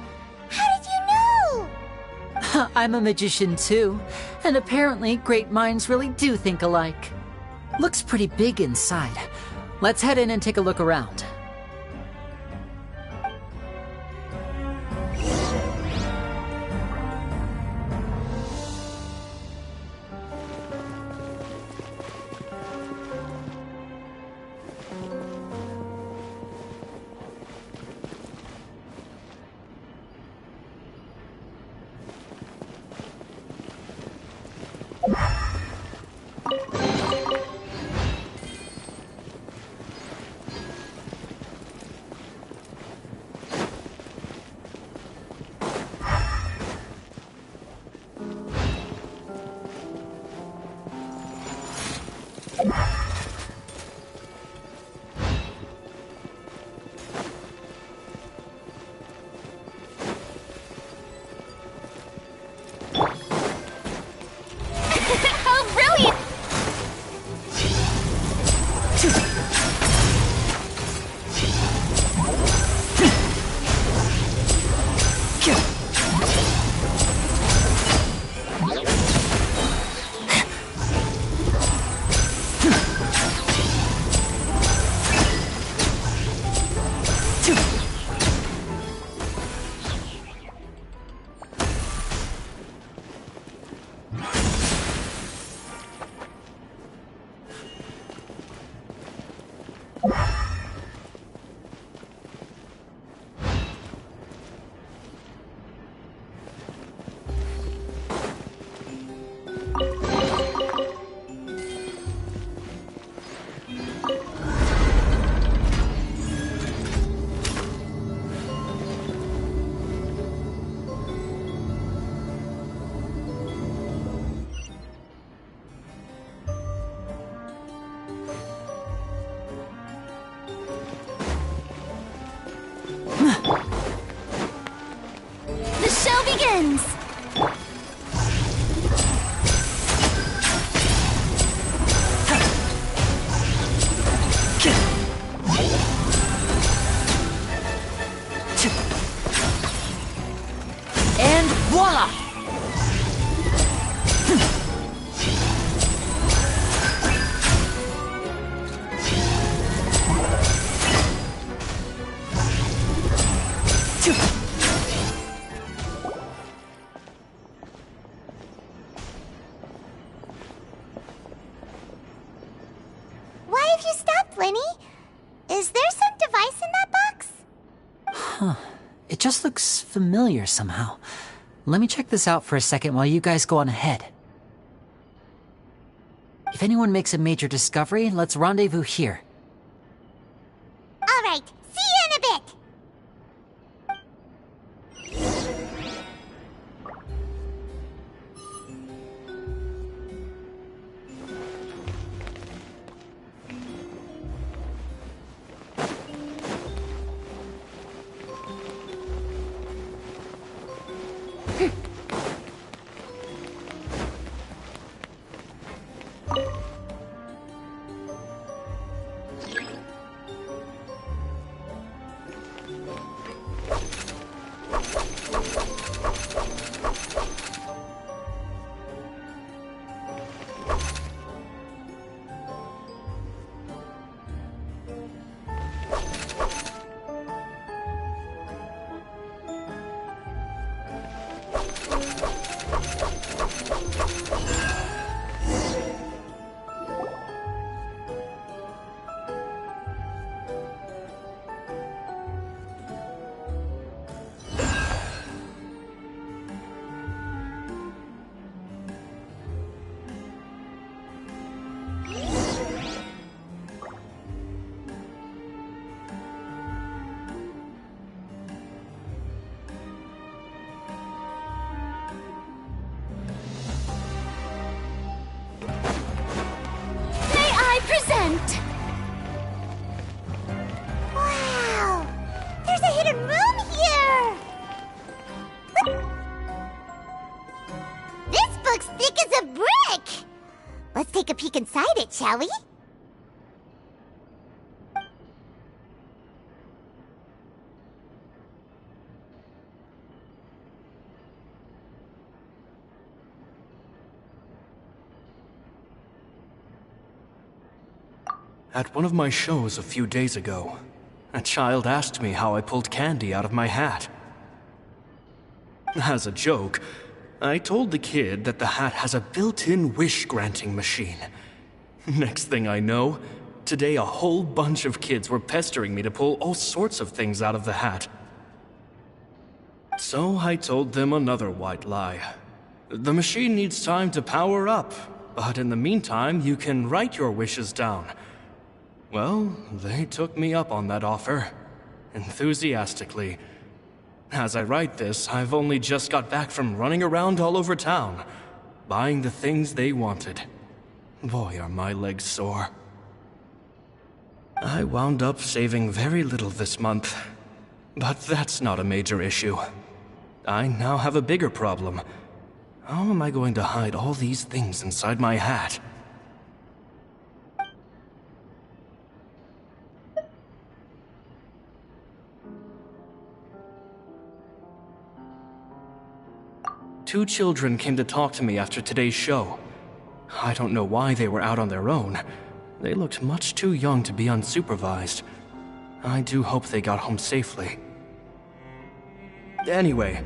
How did you know? I'm a magician too, and apparently great minds really do think alike. Looks pretty big inside. Let's head in and take a look around. It just looks familiar somehow. Let me check this out for a second while you guys go on ahead. If anyone makes a major discovery, let's rendezvous here. All right, see you in a bit! peek inside it, shall we? At one of my shows a few days ago, a child asked me how I pulled candy out of my hat. As a joke, I told the kid that the hat has a built-in wish-granting machine. Next thing I know, today a whole bunch of kids were pestering me to pull all sorts of things out of the hat. So I told them another white lie. The machine needs time to power up, but in the meantime, you can write your wishes down. Well, they took me up on that offer, enthusiastically. As I write this, I've only just got back from running around all over town, buying the things they wanted. Boy, are my legs sore. I wound up saving very little this month, but that's not a major issue. I now have a bigger problem. How am I going to hide all these things inside my hat? Two children came to talk to me after today's show. I don't know why they were out on their own. They looked much too young to be unsupervised. I do hope they got home safely. Anyway,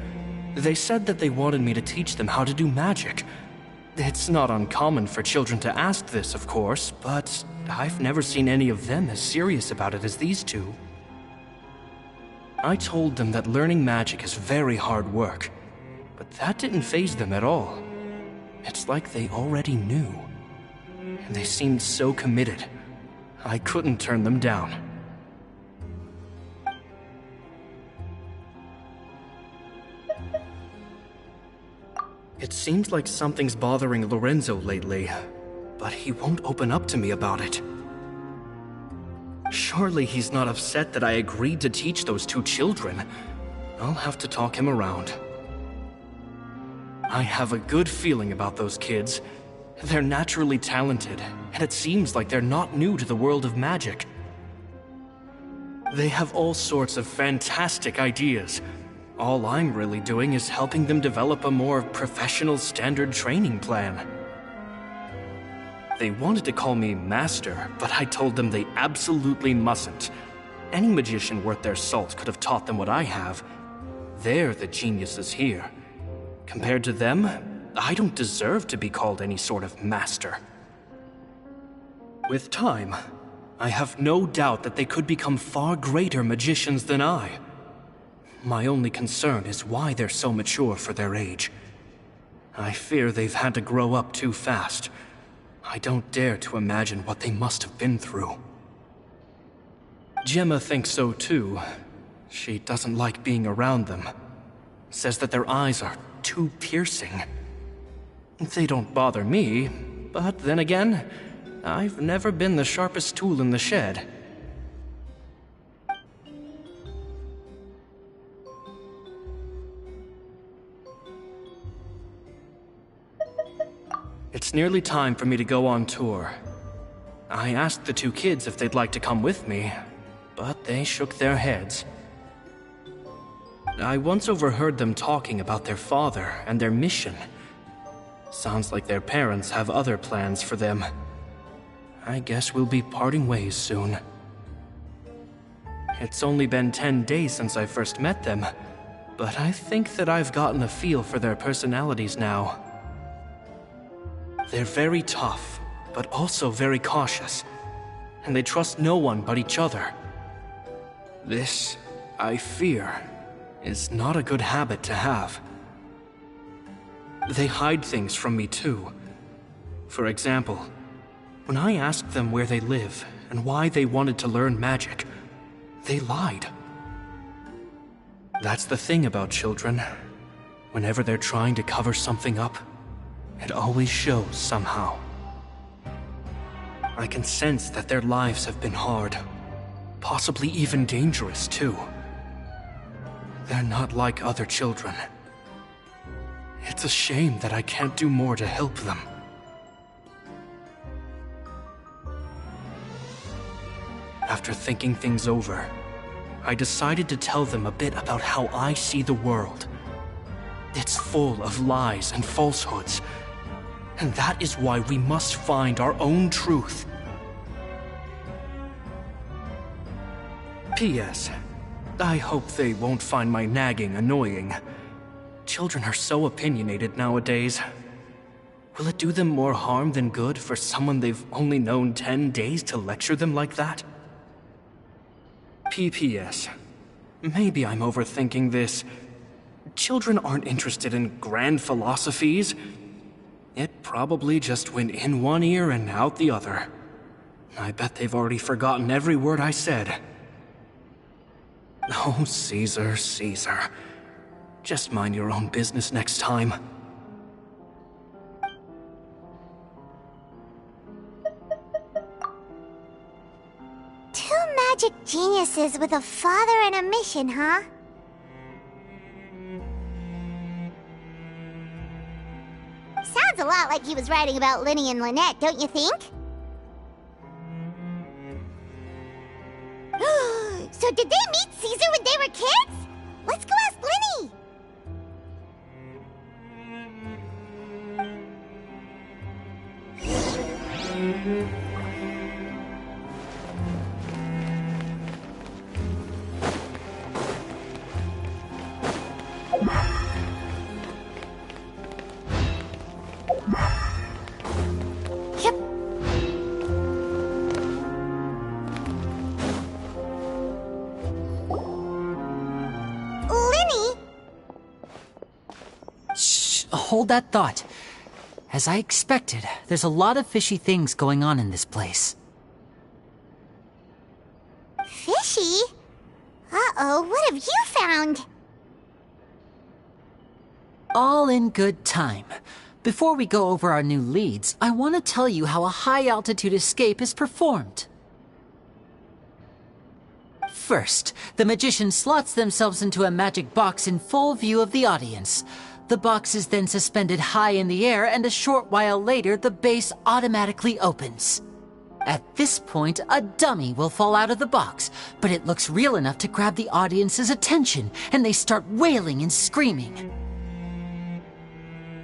they said that they wanted me to teach them how to do magic. It's not uncommon for children to ask this, of course, but I've never seen any of them as serious about it as these two. I told them that learning magic is very hard work. But that didn't faze them at all. It's like they already knew. And they seemed so committed. I couldn't turn them down. It seems like something's bothering Lorenzo lately, but he won't open up to me about it. Surely he's not upset that I agreed to teach those two children. I'll have to talk him around. I have a good feeling about those kids. They're naturally talented, and it seems like they're not new to the world of magic. They have all sorts of fantastic ideas. All I'm really doing is helping them develop a more professional standard training plan. They wanted to call me Master, but I told them they absolutely mustn't. Any magician worth their salt could have taught them what I have. They're the geniuses here. Compared to them, I don't deserve to be called any sort of master. With time, I have no doubt that they could become far greater magicians than I. My only concern is why they're so mature for their age. I fear they've had to grow up too fast. I don't dare to imagine what they must have been through. Gemma thinks so too. She doesn't like being around them. Says that their eyes are too piercing. They don't bother me, but then again, I've never been the sharpest tool in the shed. It's nearly time for me to go on tour. I asked the two kids if they'd like to come with me, but they shook their heads. I once overheard them talking about their father and their mission. Sounds like their parents have other plans for them. I guess we'll be parting ways soon. It's only been 10 days since I first met them, but I think that I've gotten a feel for their personalities now. They're very tough, but also very cautious, and they trust no one but each other. This, I fear, is not a good habit to have. They hide things from me too. For example, when I asked them where they live and why they wanted to learn magic, they lied. That's the thing about children. Whenever they're trying to cover something up, it always shows somehow. I can sense that their lives have been hard, possibly even dangerous too. They're not like other children. It's a shame that I can't do more to help them. after thinking things over, I decided to tell them a bit about how I see the world. It's full of lies and falsehoods, and that is why we must find our own truth. P.S. I hope they won't find my nagging annoying. Children are so opinionated nowadays. Will it do them more harm than good for someone they've only known 10 days to lecture them like that? P.P.S. Maybe I'm overthinking this. Children aren't interested in grand philosophies. It probably just went in one ear and out the other. I bet they've already forgotten every word I said. Oh, Caesar, Caesar. Just mind your own business next time. Two magic geniuses with a father and a mission, huh? Sounds a lot like he was writing about Lyney and Lynette, don't you think? So did they meet Caesar when they were kids? Let's go ask Lyney! Yep. Lyney? Shh, hold that thought. As I expected, there's a lot of fishy things going on in this place. Fishy? Uh-oh, what have you found? All in good time. Before we go over our new leads, I want to tell you how a high-altitude escape is performed. First, the magician slots themselves into a magic box in full view of the audience. The box is then suspended high in the air, and a short while later, the base automatically opens. At this point, a dummy will fall out of the box, but it looks real enough to grab the audience's attention, and they start wailing and screaming.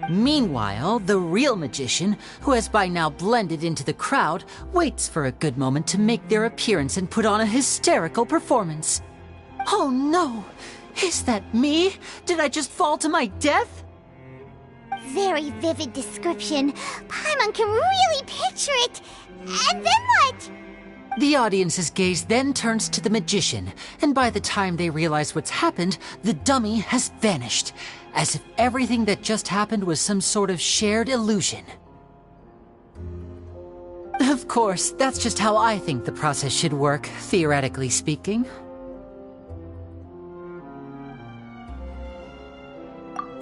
Meanwhile, the real magician, who has by now blended into the crowd, waits for a good moment to make their appearance and put on a hysterical performance. Oh no! Is that me? Did I just fall to my death? Very vivid description. Paimon can really picture it. And then what? The audience's gaze then turns to the magician, and by the time they realize what's happened, the dummy has vanished, as if everything that just happened was some sort of shared illusion. Of course, that's just how I think the process should work, theoretically speaking.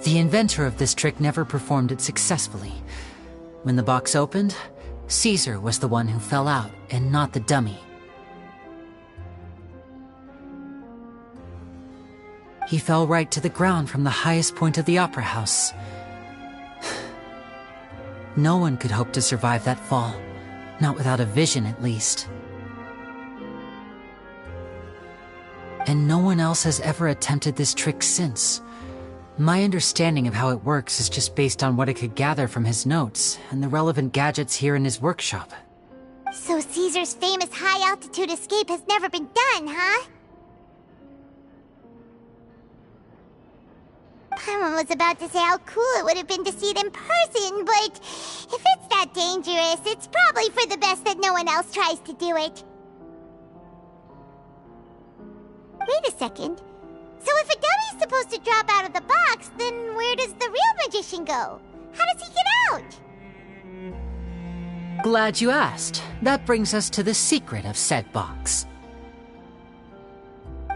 The inventor of this trick never performed it successfully. When the box opened, Caesar was the one who fell out, and not the dummy. He fell right to the ground from the highest point of the opera house. No one could hope to survive that fall, not without a vision at least. And no one else has ever attempted this trick since. My understanding of how it works is just based on what I could gather from his notes and the relevant gadgets here in his workshop. So Caesar's famous high-altitude escape has never been done, huh? Paimon was about to say how cool it would have been to see it in person, but if it's that dangerous, it's probably for the best that no one else tries to do it. Wait a second. So if a dummy's supposed to drop out of the box, then where does the real magician go? How does he get out? Glad you asked. That brings us to the secret of said box.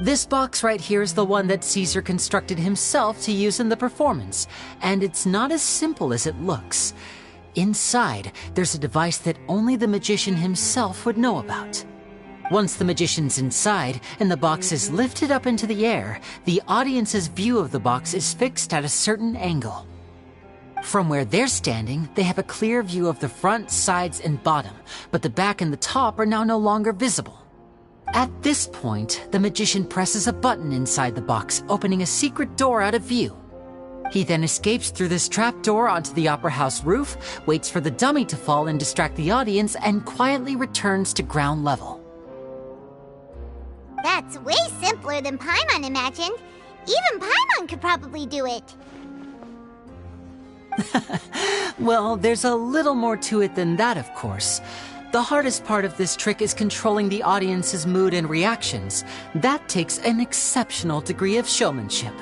This box right here is the one that Caesar constructed himself to use in the performance, and it's not as simple as it looks. Inside, there's a device that only the magician himself would know about. Once the magician's inside and the box is lifted up into the air, the audience's view of the box is fixed at a certain angle. From where they're standing, they have a clear view of the front, sides, and bottom, but the back and the top are now no longer visible. At this point, the magician presses a button inside the box, opening a secret door out of view. He then escapes through this trapdoor onto the Opera House roof, waits for the dummy to fall and distract the audience, and quietly returns to ground level. That's way simpler than Paimon imagined. Even Paimon could probably do it. Well, there's a little more to it than that, of course. The hardest part of this trick is controlling the audience's mood and reactions. That takes an exceptional degree of showmanship.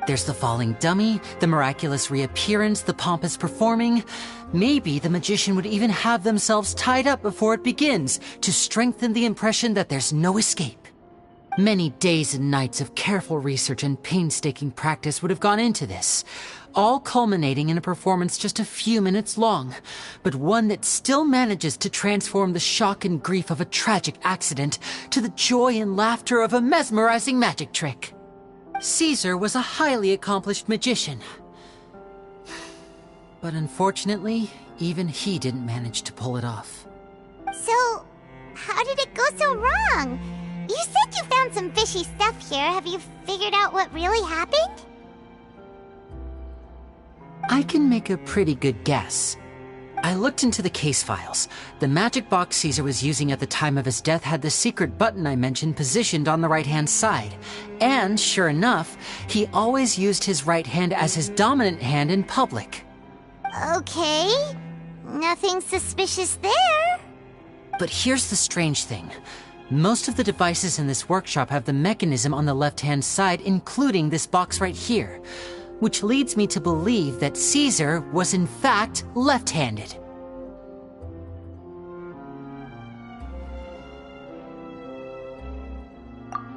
There's the falling dummy, the miraculous reappearance, the pompous performing. Maybe the magician would even have themselves tied up before it begins to strengthen the impression that there's no escape. Many days and nights of careful research and painstaking practice would have gone into this, all culminating in a performance just a few minutes long, but one that still manages to transform the shock and grief of a tragic accident to the joy and laughter of a mesmerizing magic trick. Caesar was a highly accomplished magician. But unfortunately, even he didn't manage to pull it off. So, how did it go so wrong? You said you found some fishy stuff here. Have you figured out what really happened? I can make a pretty good guess. I looked into the case files. The magic box Caesar was using at the time of his death had the secret button I mentioned positioned on the right-hand side. And, sure enough, he always used his right hand as his dominant hand in public. Okay. Nothing suspicious there. But here's the strange thing. Most of the devices in this workshop have the mechanism on the left-hand side, including this box right here, which leads me to believe that Caesar was in fact left-handed.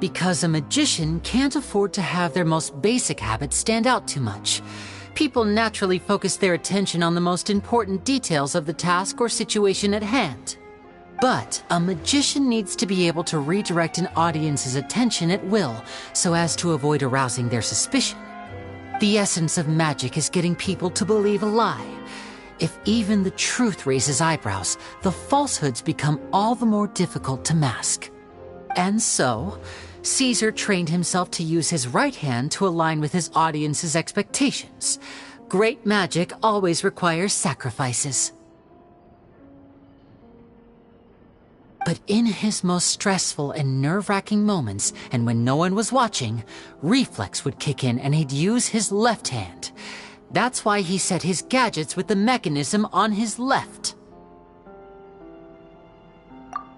Because a magician can't afford to have their most basic habits stand out too much. People naturally focus their attention on the most important details of the task or situation at hand. But a magician needs to be able to redirect an audience's attention at will so as to avoid arousing their suspicion. The essence of magic is getting people to believe a lie. If even the truth raises eyebrows, the falsehoods become all the more difficult to mask. And so, Caesar trained himself to use his right hand to align with his audience's expectations. Great magic always requires sacrifices. But in his most stressful and nerve-wracking moments, and when no one was watching, reflex would kick in and he'd use his left hand. That's why he set his gadgets with the mechanism on his left.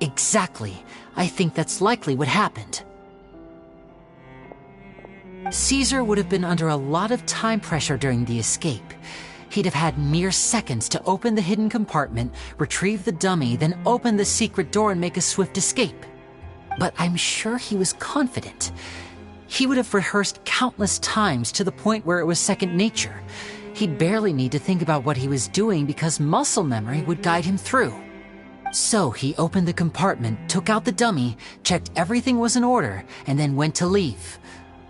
Exactly. I think that's likely what happened. Caesar would have been under a lot of time pressure during the escape. He'd have had mere seconds to open the hidden compartment, retrieve the dummy, then open the secret door and make a swift escape. But I'm sure he was confident. He would have rehearsed countless times to the point where it was second nature. He'd barely need to think about what he was doing because muscle memory would guide him through. So he opened the compartment, took out the dummy, checked everything was in order, and then went to leave.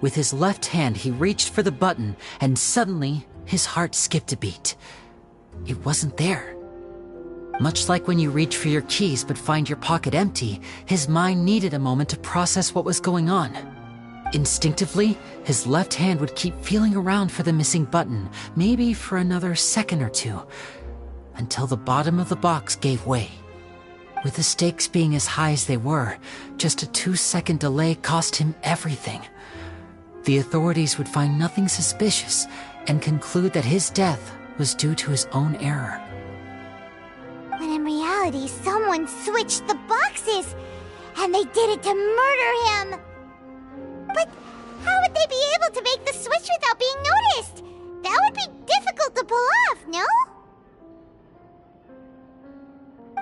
With his left hand, he reached for the button, and suddenly, his heart skipped a beat. It wasn't there. Much like when you reach for your keys but find your pocket empty, his mind needed a moment to process what was going on. Instinctively, his left hand would keep feeling around for the missing button, maybe for another second or two, until the bottom of the box gave way. With the stakes being as high as they were, just a 2-second delay cost him everything. The authorities would find nothing suspicious and conclude that his death was due to his own error. When in reality, someone switched the boxes, and they did it to murder him. But how would they be able to make the switch without being noticed? That would be difficult to pull off, no?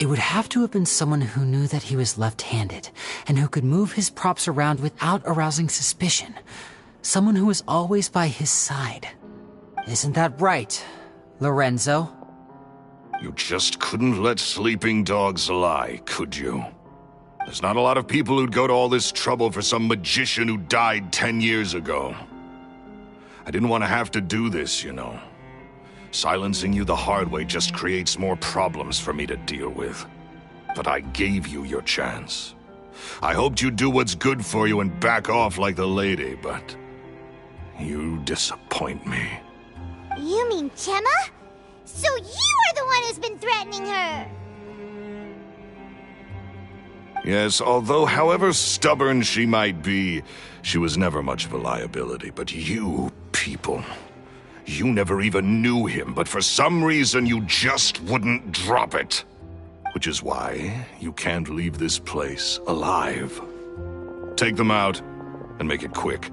It would have to have been someone who knew that he was left-handed, and who could move his props around without arousing suspicion. Someone who was always by his side. Isn't that right, Lorenzo? You just couldn't let sleeping dogs lie, could you? There's not a lot of people who'd go to all this trouble for some magician who died 10 years ago. I didn't want to have to do this, you know. Silencing you the hard way just creates more problems for me to deal with. But I gave you your chance. I hoped you'd do what's good for you and back off like the lady, but you disappoint me. You mean Gemma? So you are the one who's been threatening her! Yes, although however stubborn she might be, she was never much of a liability. But you people, you never even knew him, but for some reason you just wouldn't drop it. Which is why you can't leave this place alive. Take them out, and make it quick.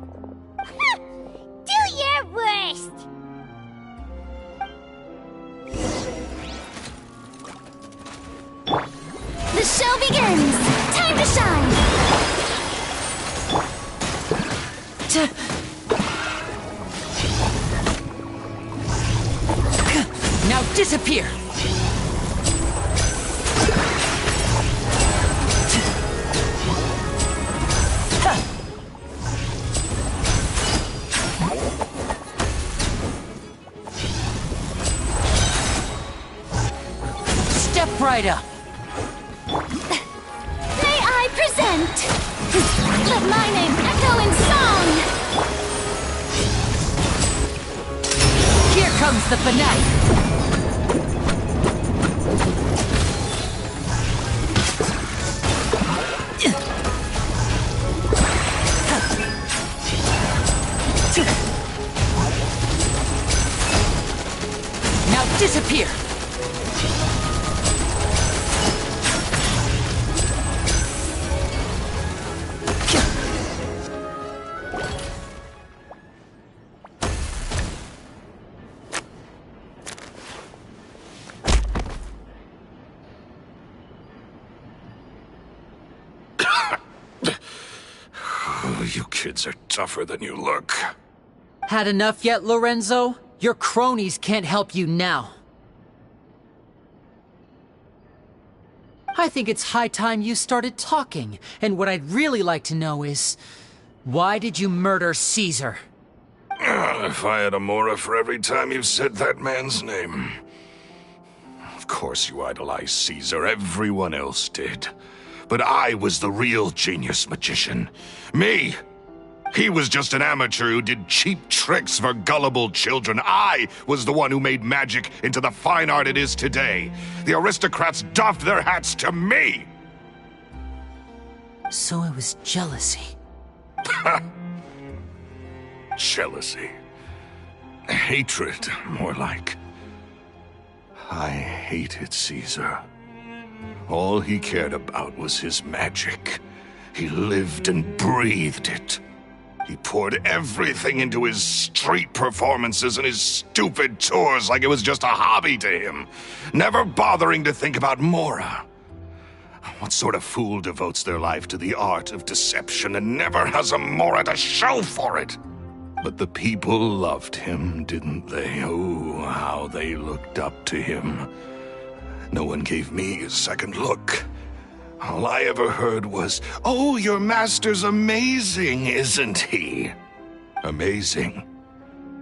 Do your worst! The show begins! Time to shine! Now disappear! Step right up! May I present? Let my name echo in song! Here comes the finale! Now disappear! You kids are tougher than you look. Had enough yet, Lorenzo? Your cronies can't help you now. I think it's high time you started talking, and what I'd really like to know is, why did you murder Caesar? If I had a Mora for every time you said that man's name. Of course you idolized Caesar, everyone else did. But I was the real genius magician. Me! He was just an amateur who did cheap tricks for gullible children. I was the one who made magic into the fine art it is today. The aristocrats doffed their hats to me! So it was jealousy. Jealousy. Hatred, more like. I hated Caesar. All he cared about was his magic. He lived and breathed it. He poured everything into his street performances and his stupid tours like it was just a hobby to him, never bothering to think about Mora. What sort of fool devotes their life to the art of deception and never has a Mora to show for it? But the people loved him, didn't they? Oh, how they looked up to him. No one gave me a second look. All I ever heard was, "Oh, your master's amazing, isn't he?" Amazing.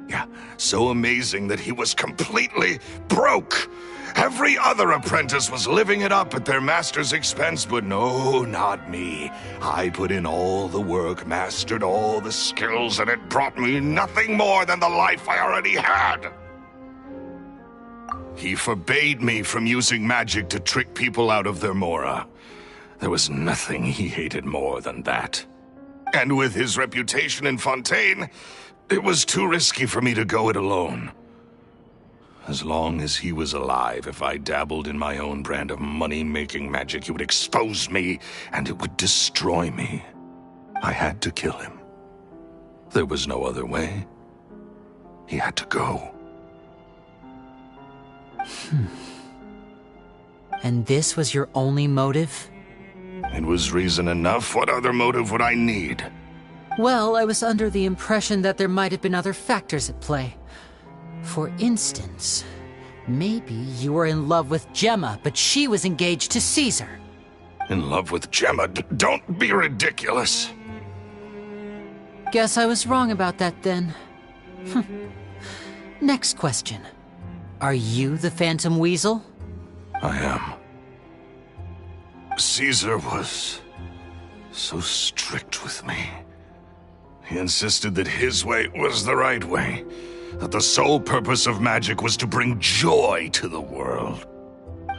Yeah, so amazing that he was completely broke. Every other apprentice was living it up at their master's expense, but no, not me. I put in all the work, mastered all the skills, and it brought me nothing more than the life I already had. He forbade me from using magic to trick people out of their Mora. There was nothing he hated more than that. And with his reputation in Fontaine, it was too risky for me to go it alone. As long as he was alive, if I dabbled in my own brand of money-making magic, he would expose me, and it would destroy me. I had to kill him. There was no other way. He had to go. And this was your only motive? It was reason enough. What other motive would I need? Well, I was under the impression that there might have been other factors at play. For instance, maybe you were in love with Gemma, but she was engaged to Caesar. In love with Gemma? Don't be ridiculous. Guess I was wrong about that then. Next question. Are you the Phantom Weasel? I am. Caesar was So strict with me. He insisted that his way was the right way, that the sole purpose of magic was to bring joy to the world.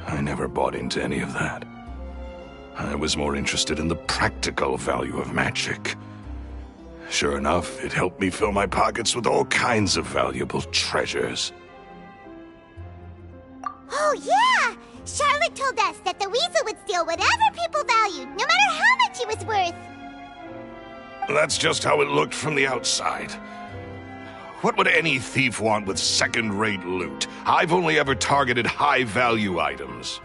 I never bought into any of that. I was more interested in the practical value of magic. Sure enough, it helped me fill my pockets with all kinds of valuable treasures. Oh, yeah! Charlotte told us that the weasel would steal whatever people valued, no matter how much it was worth. That's just how it looked from the outside. What would any thief want with second-rate loot? I've only ever targeted high-value items.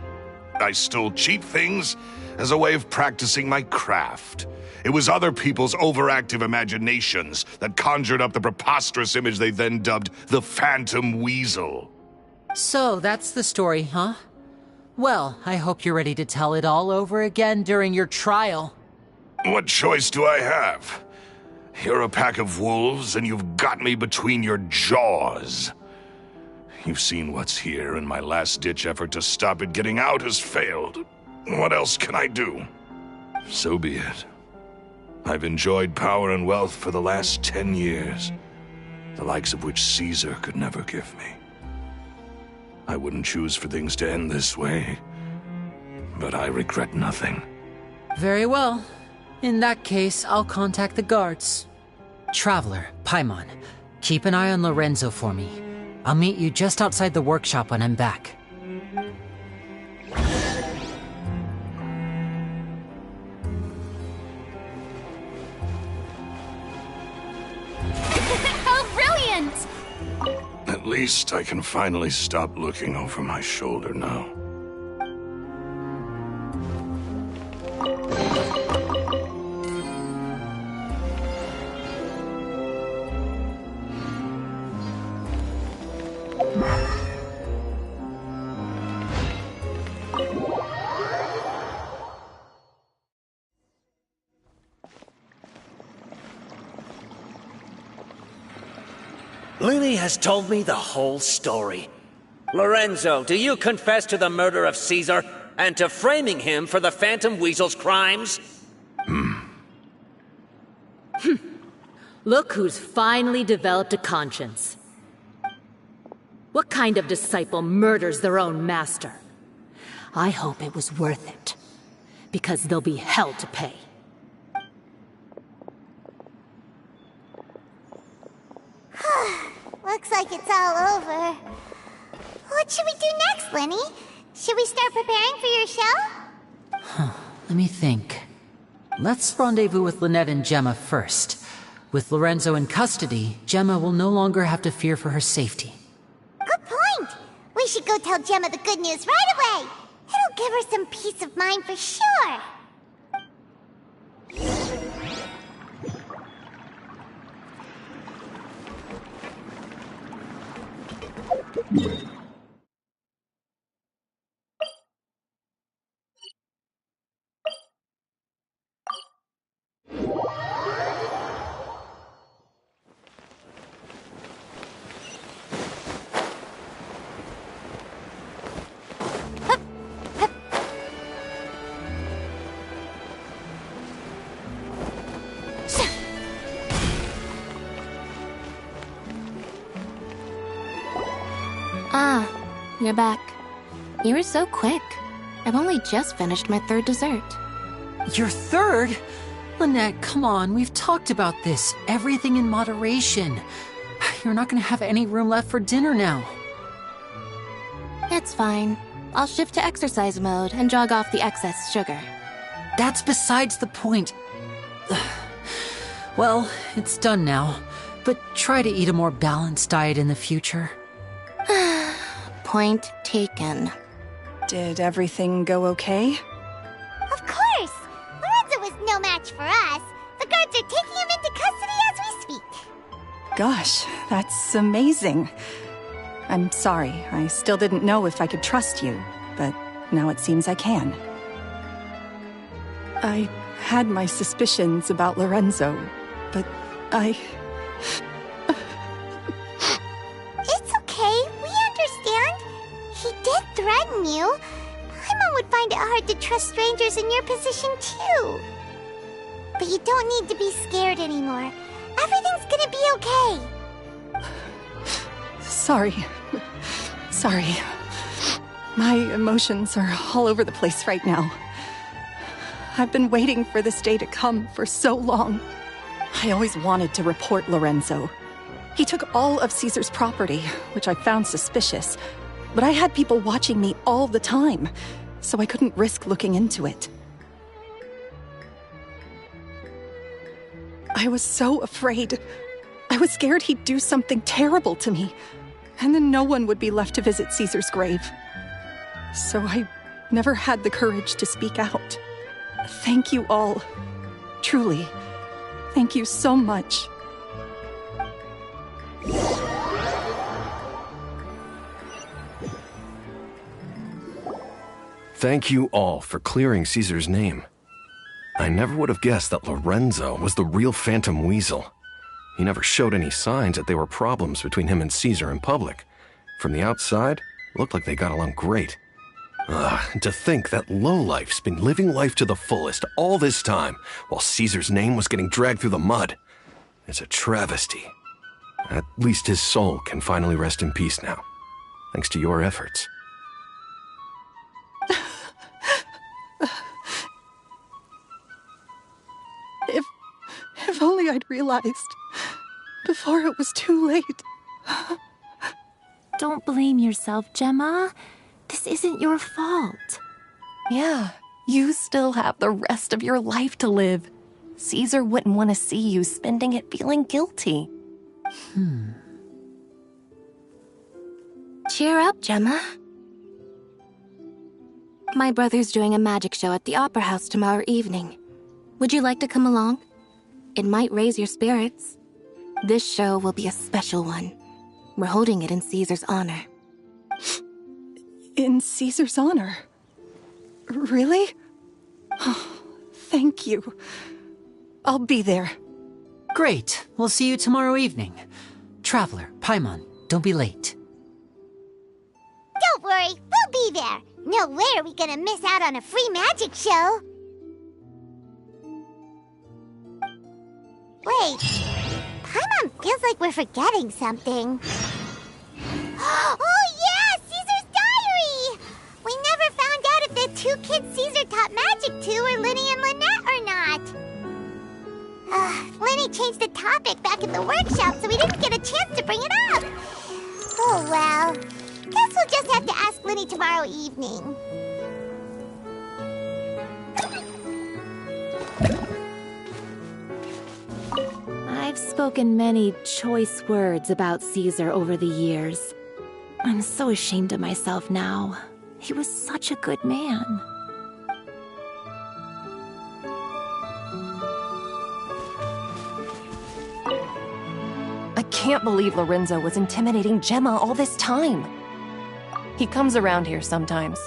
I stole cheap things as a way of practicing my craft. It was other people's overactive imaginations that conjured up the preposterous image they then dubbed the Phantom Weasel. So, that's the story, huh? Well, I hope you're ready to tell it all over again during your trial. What choice do I have? You're a pack of wolves, and you've got me between your jaws. You've seen what's here, and my last-ditch effort to stop it getting out has failed. What else can I do? So be it. I've enjoyed power and wealth for the last 10 years, the likes of which Caesar could never give me. I wouldn't choose for things to end this way, but I regret nothing. Very well. In that case, I'll contact the guards. Traveler, Paimon, keep an eye on Lorenzo for me. I'll meet you just outside the workshop when I'm back. How brilliant! At least I can finally stop looking over my shoulder now. Lyney has told me the whole story. Lorenzo, do you confess to the murder of Caesar and to framing him for the Phantom Weasel's crimes? Look who's finally developed a conscience. What kind of disciple murders their own master? I hope it was worth it, because they'll be hell to pay. Looks like it's all over. What should we do next, Lyney? Should we start preparing for your show? Let me think. Let's rendezvous with Lynette and Gemma first. With Lorenzo in custody, Gemma will no longer have to fear for her safety. Good point! We should go tell Gemma the good news right away! It'll give her some peace of mind for sure! Ah, you're back. You were so quick. I've only just finished my third dessert. Your third? Lynette, come on, we've talked about this. Everything in moderation. You're not gonna have any room left for dinner now. It's fine. I'll shift to exercise mode and jog off the excess sugar. That's besides the point. Well, it's done now, but try to eat a more balanced diet in the future. Point taken. Did everything go okay? Of course! Lorenzo was no match for us. The guards are taking him into custody as we speak. Gosh, that's amazing. I'm sorry, I still didn't know if I could trust you, but now it seems I can. I had my suspicions about Lorenzo, but It's okay, we understand. He did threaten you. Paimon would find it hard to trust strangers in your position, too. But you don't need to be scared anymore. Everything's gonna be okay. Sorry. Sorry. My emotions are all over the place right now. I've been waiting for this day to come for so long. I always wanted to report Lorenzo. He took all of Caesar's property, which I found suspicious, but I had people watching me all the time, so I couldn't risk looking into it. I was so afraid. I was scared he'd do something terrible to me, and then no one would be left to visit Caesar's grave. So I never had the courage to speak out. Thank you all. Truly. Thank you so much. Thank you all for clearing Caesar's name. I never would have guessed that Lorenzo was the real Phantom Weasel. He never showed any signs that there were problems between him and Caesar in public. From the outside, it looked like they got along great. To think that lowlife's been living life to the fullest all this time, while Caesar's name was getting dragged through the mud. It's a travesty. At least his soul can finally rest in peace now, thanks to your efforts. If only I'd realized before it was too late. Don't blame yourself, Gemma. This isn't your fault. Yeah, you still have the rest of your life to live. Caesar wouldn't want to see you spending it feeling guilty. Cheer up, Gemma. My brother's doing a magic show at the Opera House tomorrow evening. Would you like to come along? It might raise your spirits. This show will be a special one. We're holding it in Caesar's honor. In Caesar's honor? Really? Oh, thank you. I'll be there. Great. We'll see you tomorrow evening. Traveler, Paimon, don't be late. Don't worry, we'll be there. No way are we gonna miss out on a free magic show. Wait, Paimon feels like we're forgetting something. Oh yeah, Caesar's diary! We never found out if the two kids Caesar taught magic to were Lyney and Lynette or not. Lyney changed the topic back at the workshop, so we didn't get a chance to bring it up. Oh well, guess we'll just have to ask Lyney tomorrow evening. I've spoken many choice words about Caesar over the years. I'm so ashamed of myself now. He was such a good man. I can't believe Lorenzo was intimidating Gemma all this time. He comes around here sometimes.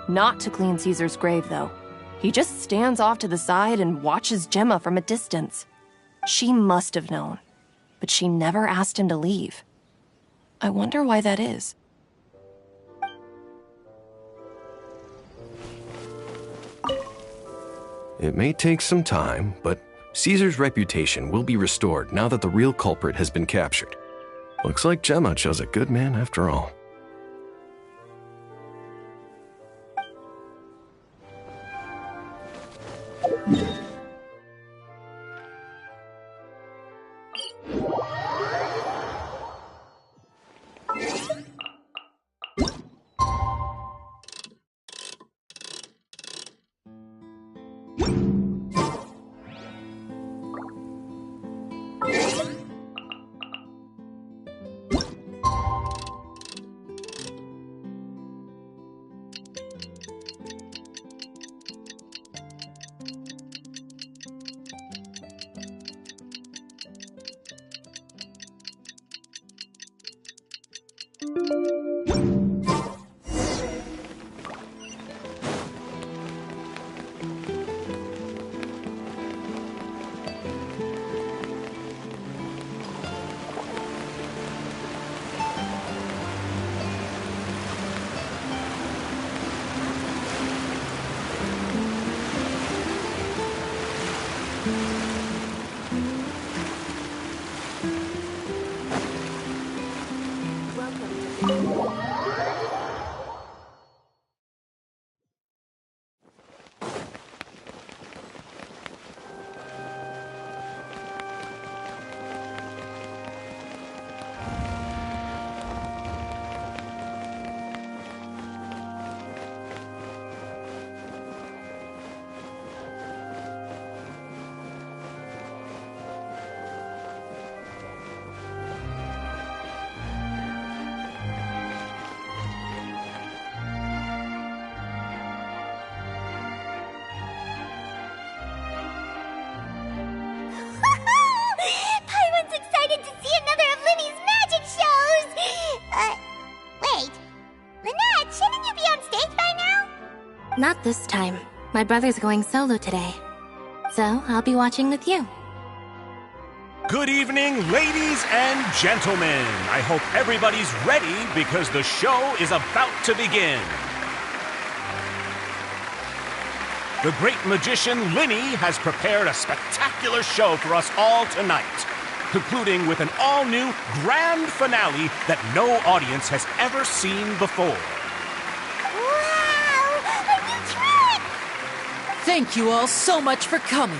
Not to clean Caesar's grave, though. He just stands off to the side and watches Gemma from a distance. She must have known, but she never asked him to leave. I wonder why that is. It may take some time, but Caesar's reputation will be restored now that the real culprit has been captured. Looks like Gemma chose a good man after all. Not this time. My brother's going solo today. So, I'll be watching with you. Good evening, ladies and gentlemen. I hope everybody's ready because the show is about to begin. The great magician Lyney has prepared a spectacular show for us all tonight, concluding with an all-new grand finale that no audience has ever seen before. Wow! A new trick! Thank you all so much for coming.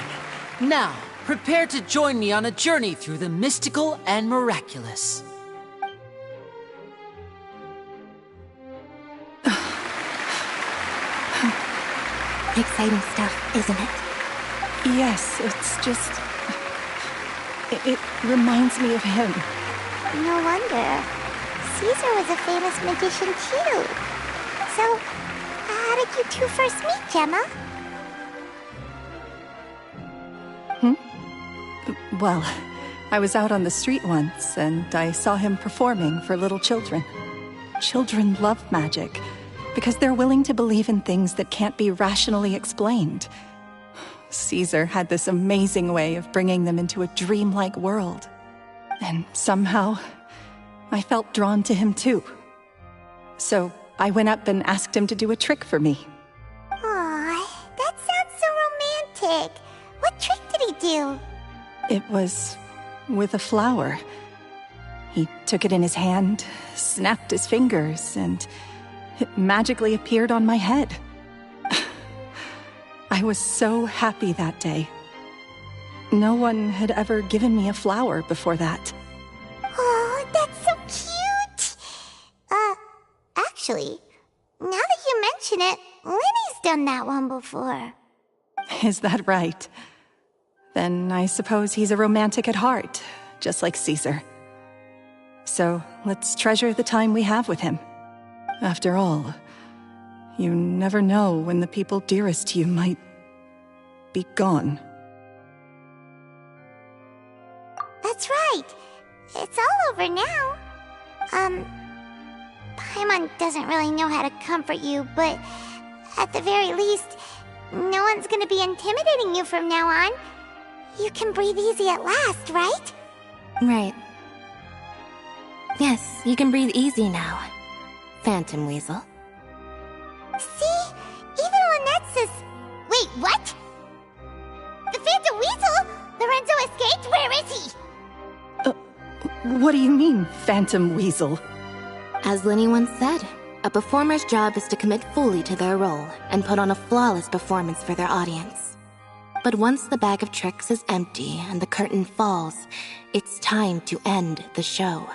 Now, prepare to join me on a journey through the mystical and miraculous. Exciting stuff, isn't it? Yes, it's just... It reminds me of him. No wonder. Caesar was a famous magician too. So, how did you two first meet, Gemma? Well, I was out on the street once, and I saw him performing for little children. Children love magic, because they're willing to believe in things that can't be rationally explained. Caesar had this amazing way of bringing them into a dreamlike world. And somehow, I felt drawn to him too. So I went up and asked him to do a trick for me. Aw, that sounds so romantic. What trick did he do? It was with a flower. He took it in his hand, snapped his fingers, and it magically appeared on my head. I was so happy that day. No one had ever given me a flower before that. Oh, that's so cute! Actually, now that you mention it, Lyney's done that one before. Is that right? Then I suppose he's a romantic at heart, just like Caesar. So let's treasure the time we have with him. After all, you never know when the people dearest to you might be gone. That's right. It's all over now. Paimon doesn't really know how to comfort you, but at the very least, no one's gonna be intimidating you from now on. You can breathe easy at last, right? Right. Yes, you can breathe easy now, Phantom Weasel. See? Even Lynette says... Wait, what? The Phantom Weasel? Lorenzo escaped? Where is he? What do you mean, Phantom Weasel? As Lyney once said, a performer's job is to commit fully to their role and put on a flawless performance for their audience. But once the bag of tricks is empty and the curtain falls, it's time to end the show.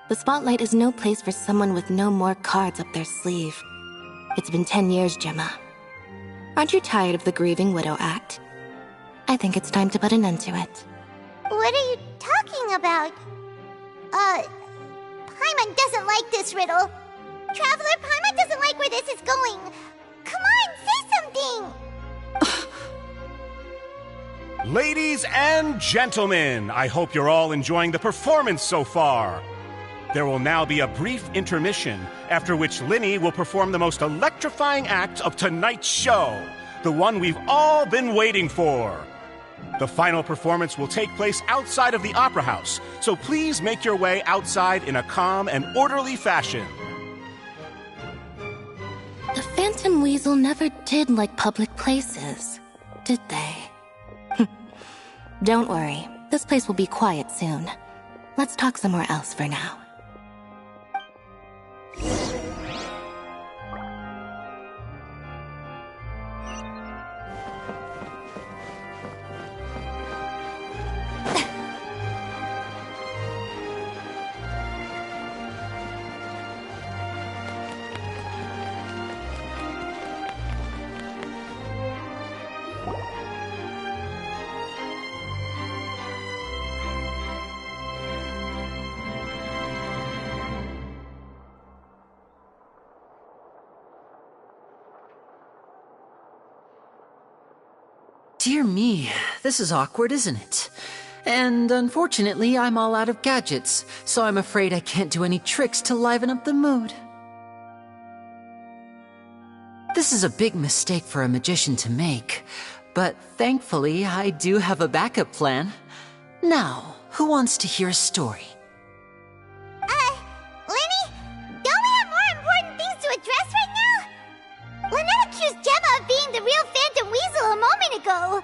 The spotlight is no place for someone with no more cards up their sleeve. It's been 10 years, Gemma. Aren't you tired of the grieving widow act? I think it's time to put an end to it. What are you talking about? Paimon doesn't like this riddle. Traveler, Paimon doesn't like where this is going. Come on, say something! Ladies and gentlemen, I hope you're all enjoying the performance so far. There will now be a brief intermission, after which Lyney will perform the most electrifying act of tonight's show, the one we've all been waiting for. The final performance will take place outside of the Opera House, so please make your way outside in a calm and orderly fashion. The Phantom Weasel never did like public places, did they? Don't worry, this place will be quiet soon. Let's talk somewhere else for now. Dear me, this is awkward, isn't it? And unfortunately, I'm all out of gadgets, so I'm afraid I can't do any tricks to liven up the mood. This This is a big mistake for a magician to make, but thankfully I do have a backup plan. Now, who wants to hear a story? Lyney, don't we have more important things to address right now? Lynette accused Gemma of being the real Phantom Weasel a moment ago.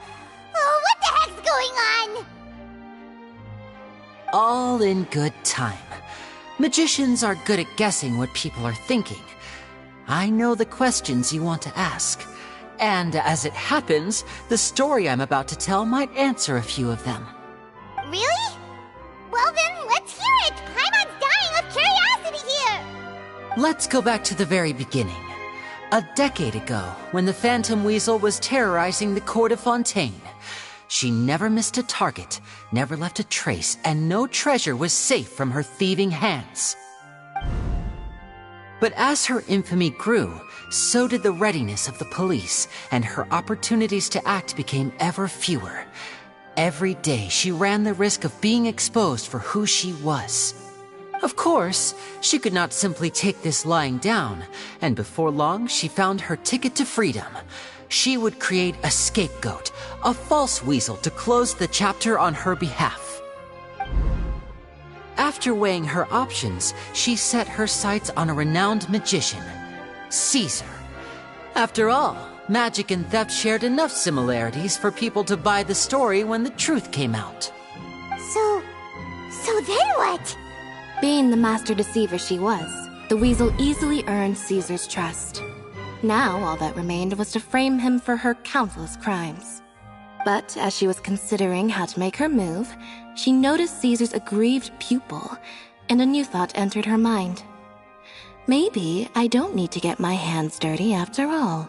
Oh, what the heck's going on? All in good time. Magicians are good at guessing what people are thinking. I know the questions you want to ask. And as it happens, the story I'm about to tell might answer a few of them. Really? Well then, let's hear it! Paimon's dying of curiosity here! Let's go back to the very beginning. A decade ago, when the Phantom Weasel was terrorizing the court of Fontaine. She never missed a target, never left a trace, and no treasure was safe from her thieving hands. But as her infamy grew, so did the readiness of the police, and her opportunities to act became ever fewer. Every day, she ran the risk of being exposed for who she was. Of course, she could not simply take this lying down, and before long, she found her ticket to freedom. She would create a scapegoat, a false weasel to close the chapter on her behalf. After weighing her options, she set her sights on a renowned magician, Caesar. After all, magic and theft shared enough similarities for people to buy the story when the truth came out. So then what? Being the master deceiver she was, the weasel easily earned Caesar's trust. Now all that remained was to frame him for her countless crimes. But as she was considering how to make her move, she noticed Caesar's aggrieved pupil, and a new thought entered her mind. Maybe I don't need to get my hands dirty after all.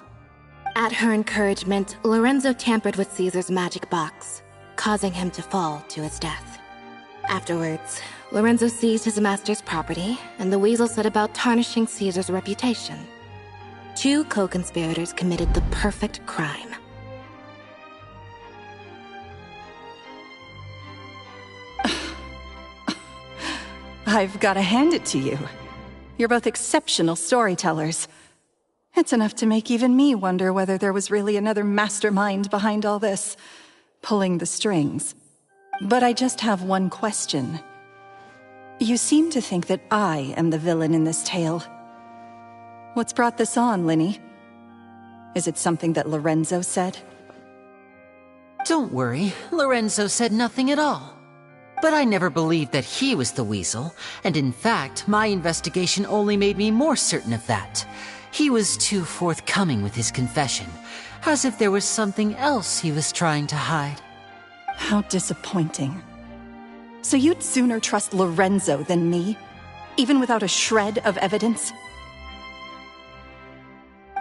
At her encouragement, Lorenzo tampered with Caesar's magic box, causing him to fall to his death. Afterwards, Lorenzo seized his master's property, and the weasel set about tarnishing Caesar's reputation. Two co-conspirators committed the perfect crime. I've got to hand it to you. You're both exceptional storytellers. It's enough to make even me wonder whether there was really another mastermind behind all this, pulling the strings. But I just have one question. You seem to think that I am the villain in this tale. What's brought this on, Lyney? Is it something that Lorenzo said? Don't worry, Lorenzo said nothing at all. But I never believed that he was the weasel, and in fact, my investigation only made me more certain of that. He was too forthcoming with his confession, as if there was something else he was trying to hide. How disappointing. So you'd sooner trust Lorenzo than me? Even without a shred of evidence?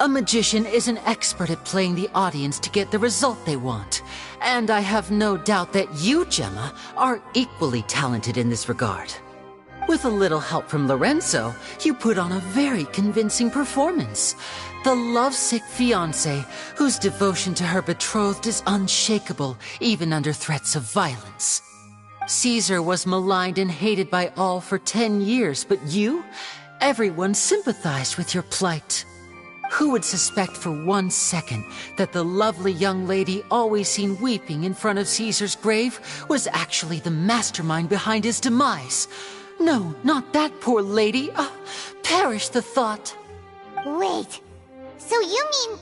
A magician is an expert at playing the audience to get the result they want. And I have no doubt that you, Gemma, are equally talented in this regard. With a little help from Lorenzo, you put on a very convincing performance. The lovesick fiancé, whose devotion to her betrothed is unshakable, even under threats of violence. Caesar was maligned and hated by all for 10 years, but you? Everyone sympathized with your plight. Who would suspect for 1 second that the lovely young lady always seen weeping in front of Caesar's grave was actually the mastermind behind his demise? No, not that poor lady. Perish the thought. Wait, so you mean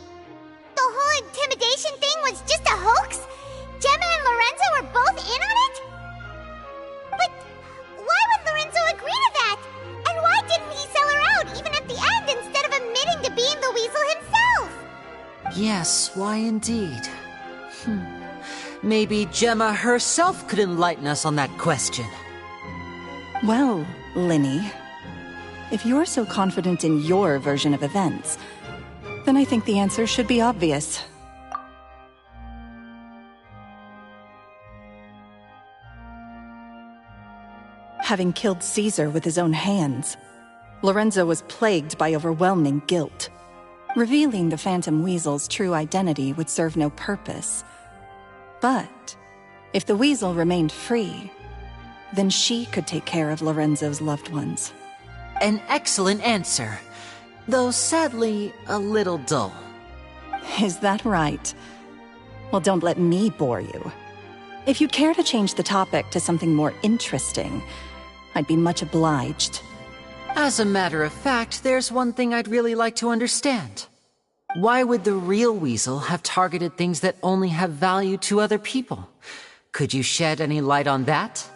the whole intimidation thing was just a hoax? Gemma and Lorenzo were both in on it? But why would Lorenzo agree to that? And why didn't he sell her out even at the end instead of admitting to being the weasel himself? Yes, why indeed? Maybe Gemma herself could enlighten us on that question. Well, Lyney, if you're so confident in your version of events, then I think the answer should be obvious. Having killed Caesar with his own hands, Lorenzo was plagued by overwhelming guilt. Revealing the Phantom Weasel's true identity would serve no purpose. But if the weasel remained free, then she could take care of Lorenzo's loved ones. An excellent answer, though sadly a little dull. Is that right? Well, don't let me bore you. If you'd care to change the topic to something more interesting, I'd be much obliged. As a matter of fact, there's one thing I'd really like to understand. Why would the real Weasel have targeted things that only have value to other people? Could you shed any light on that?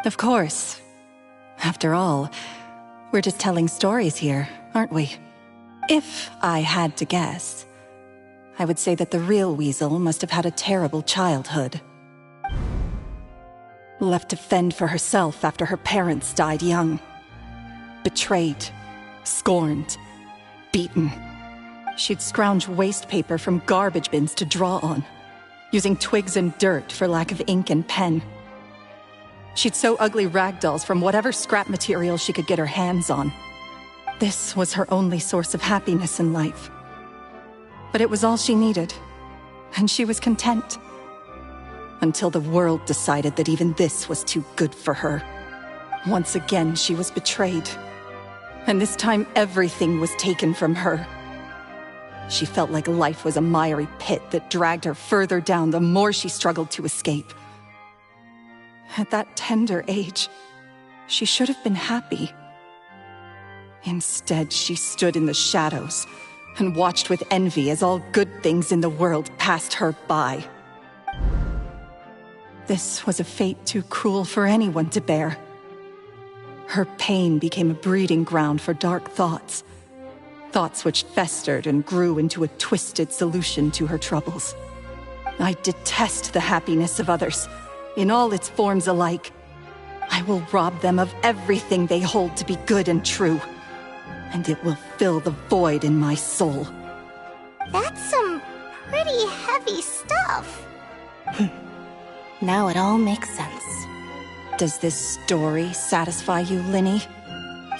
Of course. After all, we're just telling stories here, aren't we? If I had to guess, I would say that the real Weasel must have had a terrible childhood. Left to fend for herself after her parents died young. Betrayed, scorned, beaten. She'd scrounge waste paper from garbage bins to draw on, using twigs and dirt for lack of ink and pen. She'd sew ugly rag dolls from whatever scrap material she could get her hands on. This was her only source of happiness in life. But it was all she needed, and she was content. Until the world decided that even this was too good for her. Once again, she was betrayed. And this time, everything was taken from her. She felt like life was a miry pit that dragged her further down the more she struggled to escape. At that tender age, she should have been happy. Instead, she stood in the shadows and watched with envy as all good things in the world passed her by. This was a fate too cruel for anyone to bear. Her pain became a breeding ground for dark thoughts. Thoughts which festered and grew into a twisted solution to her troubles. I detest the happiness of others, in all its forms alike. I will rob them of everything they hold to be good and true, and it will fill the void in my soul. That's some pretty heavy stuff. Now it all makes sense. Does this story satisfy you, Lyney?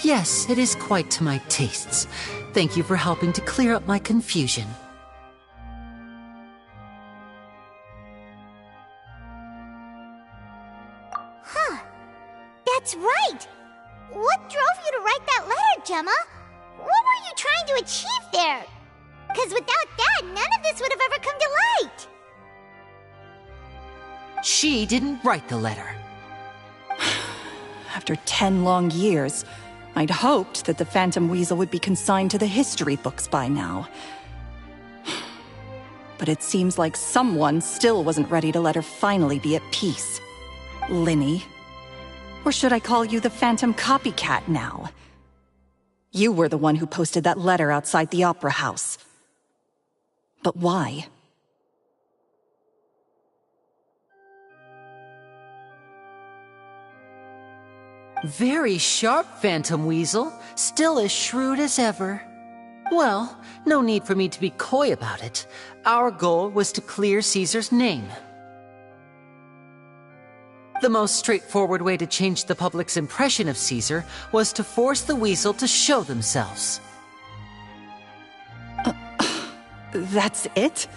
Yes, it is quite to my tastes. Thank you for helping to clear up my confusion. Huh. That's right! What drove you to write that letter, Gemma? What were you trying to achieve there? Because without that, none of this would have ever come to light. She didn't write the letter. After 10 long years, I'd hoped that the Phantom Weasel would be consigned to the history books by now. But it seems like someone still wasn't ready to let her finally be at peace. Lyney. Or should I call you the Phantom Copycat now? You were the one who posted that letter outside the Opera House. But why? Very sharp, Phantom Weasel. Still as shrewd as ever. Well, no need for me to be coy about it. Our goal was to clear Caesar's name. The most straightforward way to change the public's impression of Caesar was to force the Weasel to show themselves. That's it?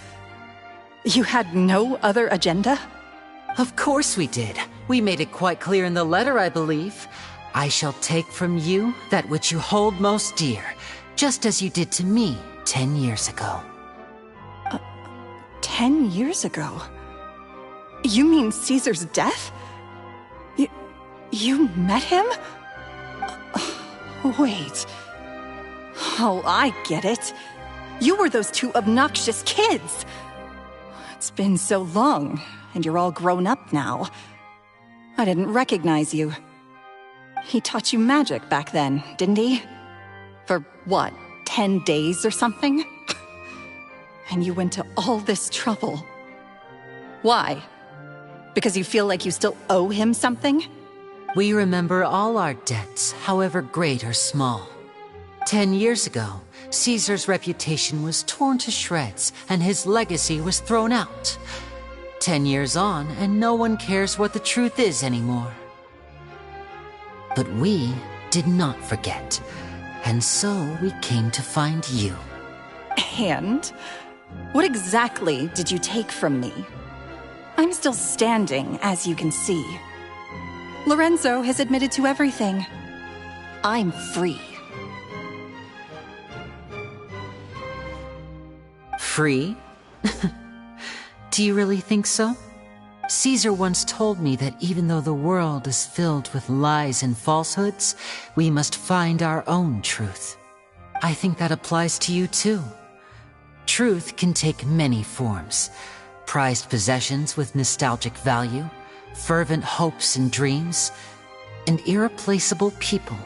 You had no other agenda? Of course we did. We made it quite clear in the letter, I believe. I shall take from you that which you hold most dear, just as you did to me 10 years ago. 10 years ago? You mean Caesar's death? You met him? Wait. Oh, I get it. You were those two obnoxious kids. It's been so long, and you're all grown up now. I didn't recognize you. He taught you magic back then, didn't he? For what, 10 days or something? And you went to all this trouble. Why? Because you feel like you still owe him something? We remember all our debts, however great or small. 10 years ago, Caesar's reputation was torn to shreds, and his legacy was thrown out. 10 years on, and no one cares what the truth is anymore. But we did not forget, and so we came to find you. And? What exactly did you take from me? I'm still standing, as you can see. Lorenzo has admitted to everything. I'm free. Free? Do you really think so? Caesar once told me that even though the world is filled with lies and falsehoods, we must find our own truth. I think that applies to you too. Truth can take many forms. Prized possessions with nostalgic value, fervent hopes and dreams, and irreplaceable people.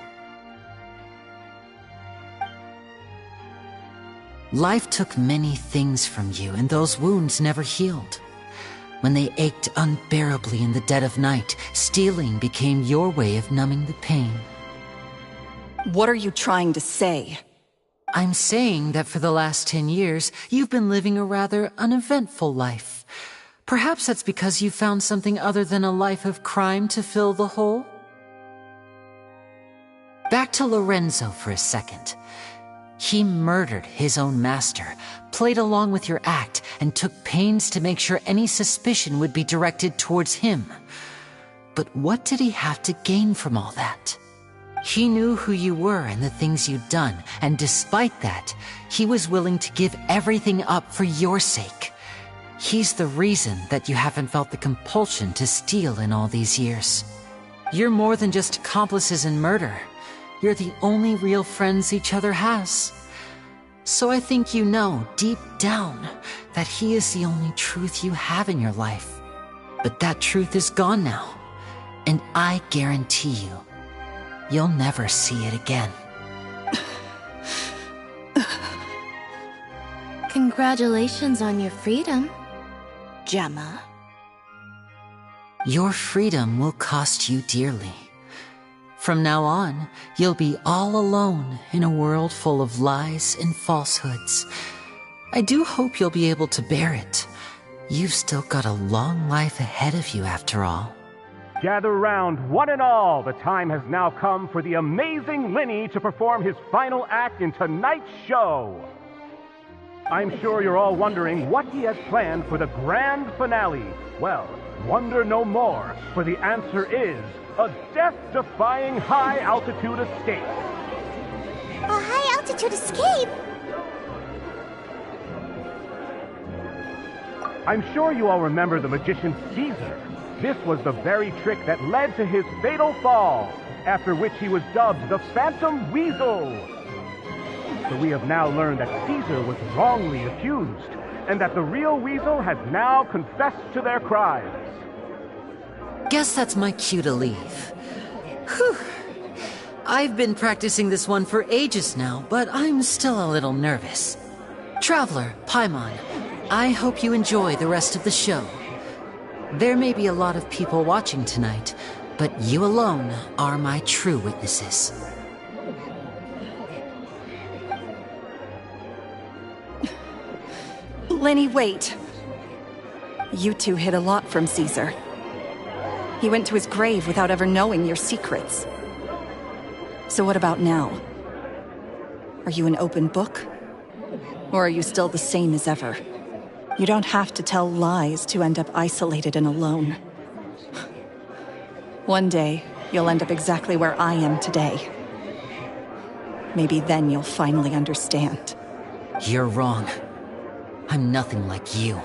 Life took many things from you, and those wounds never healed. When they ached unbearably in the dead of night, stealing became your way of numbing the pain. What are you trying to say? I'm saying that for the last 10 years, you've been living a rather uneventful life. Perhaps that's because you found something other than a life of crime to fill the hole? Back to Lorenzo for a second. He murdered his own master, played along with your act, and took pains to make sure any suspicion would be directed towards him. But what did he have to gain from all that? He knew who you were and the things you'd done, and despite that, he was willing to give everything up for your sake. He's the reason that you haven't felt the compulsion to steal in all these years. You're more than just accomplices in murder. You're the only real friends each other has. So I think you know, deep down, that he is the only truth you have in your life. But that truth is gone now, and I guarantee you, you'll never see it again. Congratulations on your freedom, Gemma. Your freedom will cost you dearly. From now on, you'll be all alone in a world full of lies and falsehoods. I do hope you'll be able to bear it. You've still got a long life ahead of you after all. Gather round, one and all. The time has now come for the amazing Lyney to perform his final act in tonight's show. I'm sure you're all wondering what he has planned for the grand finale. Well, wonder no more, for the answer is a death-defying high-altitude escape. A high-altitude escape? I'm sure you all remember the magician Caesar. This was the very trick that led to his fatal fall, after which he was dubbed the Phantom Weasel. So we have now learned that Caesar was wrongly accused, and that the real Weasel has now confessed to their crimes. Guess that's my cue to leave. Whew. I've been practicing this one for ages now, but I'm still a little nervous. Traveler, Paimon, I hope you enjoy the rest of the show. There may be a lot of people watching tonight, but you alone are my true witnesses. Lyney, wait. You two hid a lot from Caesar. He went to his grave without ever knowing your secrets. So what about now? Are you an open book? Or are you still the same as ever? You don't have to tell lies to end up isolated and alone. One day, you'll end up exactly where I am today. Maybe then you'll finally understand. You're wrong. I'm nothing like you.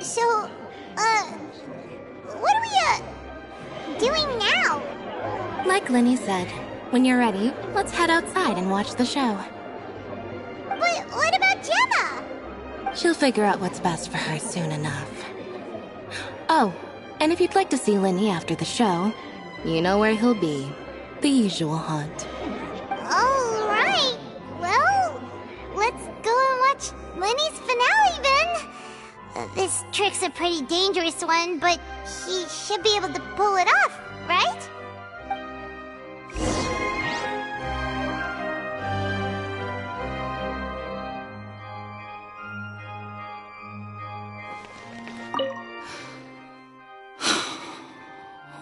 So, what are we, doing now? Like Lyney said, when you're ready, let's head outside and watch the show. But what about Gemma? She'll figure out what's best for her soon enough. Oh, and if you'd like to see Lyney after the show, you know where he'll be. The usual haunt. All right. Well, let's go and watch Lyney's finale then. This trick's a pretty dangerous one, but he should be able to pull it off, right?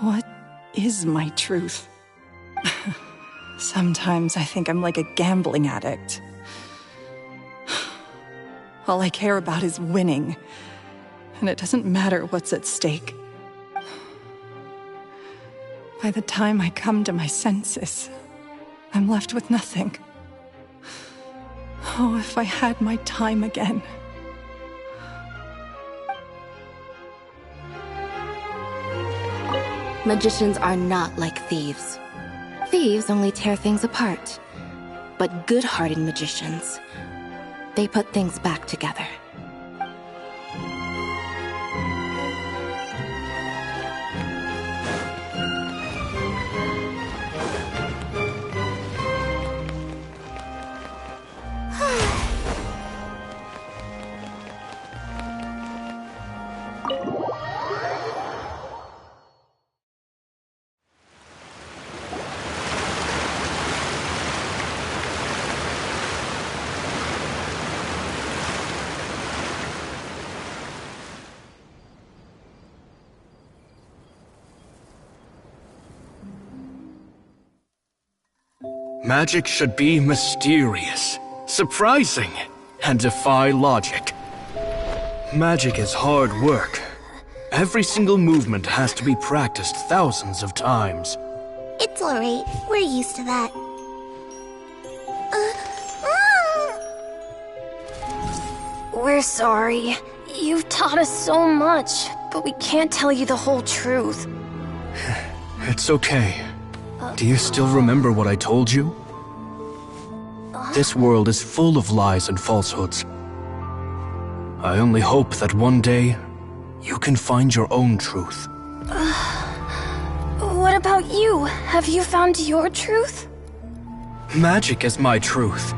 What is my truth? Sometimes I think I'm like a gambling addict. All I care about is winning, and it doesn't matter what's at stake. By the time I come to my senses, I'm left with nothing. Oh, if I had my time again. Magicians are not like thieves. Thieves only tear things apart. But good-hearted magicians, they put things back together. Magic should be mysterious, surprising, and defy logic. Magic is hard work. Every single movement has to be practiced thousands of times. It's alright. We're used to that. We're sorry. You've taught us so much, but we can't tell you the whole truth. It's okay. Do you still remember what I told you? This world is full of lies and falsehoods. I only hope that one day, you can find your own truth. What about you? Have you found your truth? Magic is my truth.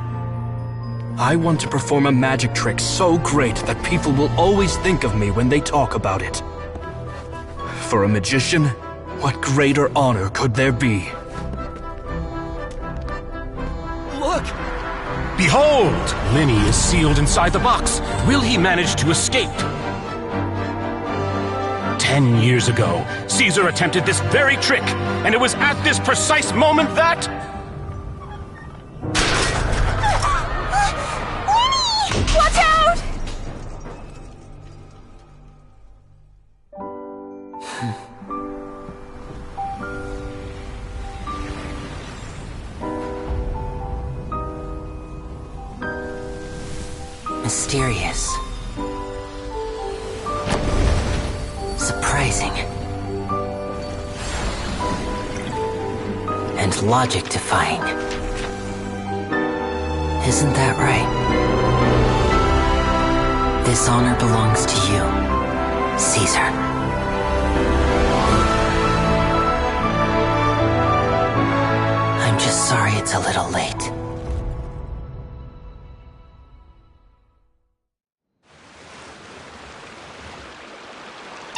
I want to perform a magic trick so great that people will always think of me when they talk about it. For a magician, what greater honor could there be? Look! Behold! Lyney is sealed inside the box. Will he manage to escape? 10 years ago, Caesar attempted this very trick, and it was at this precise moment that... Lyney! Watch out! Mysterious. Surprising. And logic-defying. Isn't that right? This honor belongs to you, Caesar. I'm just sorry it's a little late.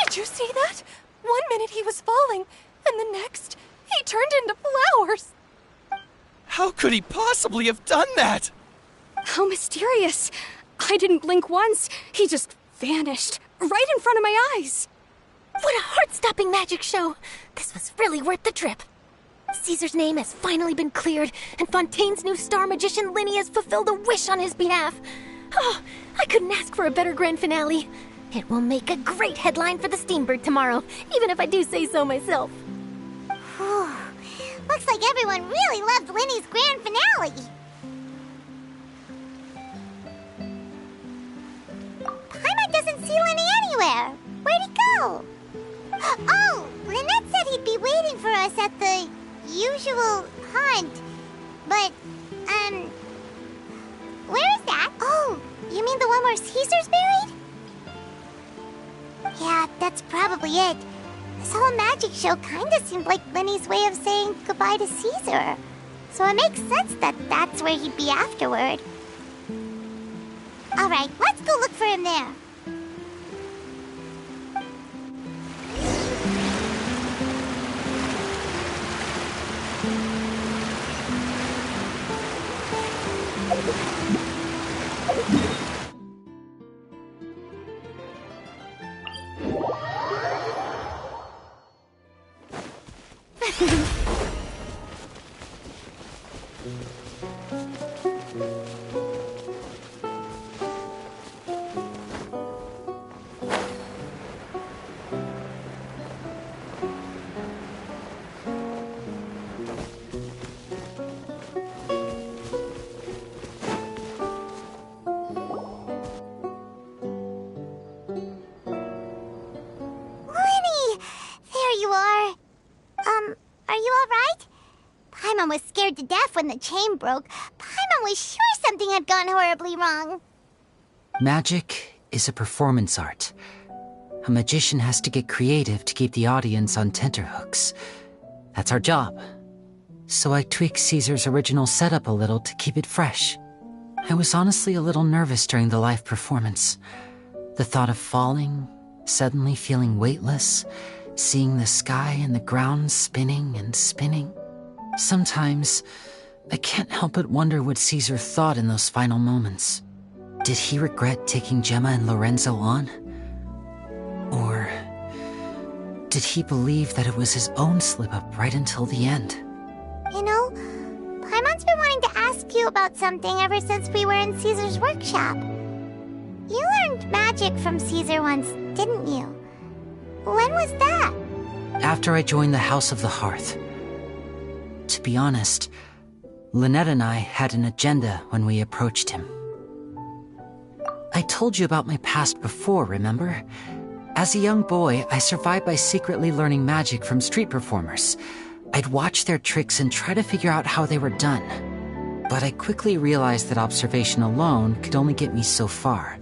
Did you see that? 1 minute he was falling, and the next, he turned into flowers. How could he possibly have done that? How mysterious. I didn't blink once. He just vanished, right in front of my eyes. What a heart-stopping magic show! This was really worth the trip. Caesar's name has finally been cleared, and Fontaine's new star magician Lyney has fulfilled a wish on his behalf. Oh, I couldn't ask for a better grand finale. It will make a great headline for the Steambird tomorrow, even if I do say so myself. Looks like everyone really loved Lyney's grand finale. Paimon doesn't see Lyney anywhere. Where'd he go? Oh, Lynette said he'd be waiting for us at the usual hunt. But, where is that? Oh, you mean the one where Caesar's buried? Yeah, that's probably it. This whole magic show kinda seemed like Lyney's way of saying goodbye to Caesar. So it makes sense that that's where he'd be afterward. Alright, let's go look for him there. off when the chain broke, Paimon was sure something had gone horribly wrong. Magic is a performance art. A magician has to get creative to keep the audience on tenterhooks. That's our job. So I tweaked Caesar's original setup a little to keep it fresh. I was honestly a little nervous during the live performance. The thought of falling, suddenly feeling weightless, seeing the sky and the ground spinning and spinning. Sometimes, I can't help but wonder what Caesar thought in those final moments. Did he regret taking Gemma and Lorenzo on? Or did he believe that it was his own slip-up right until the end? You know, Paimon's been wanting to ask you about something ever since we were in Caesar's workshop. You learned magic from Caesar once, didn't you? When was that? After I joined the House of the Hearth. To be honest, Lynette and I had an agenda when we approached him. I told you about my past before, remember? As a young boy, I survived by secretly learning magic from street performers. I'd watch their tricks and try to figure out how they were done. But I quickly realized that observation alone could only get me so far.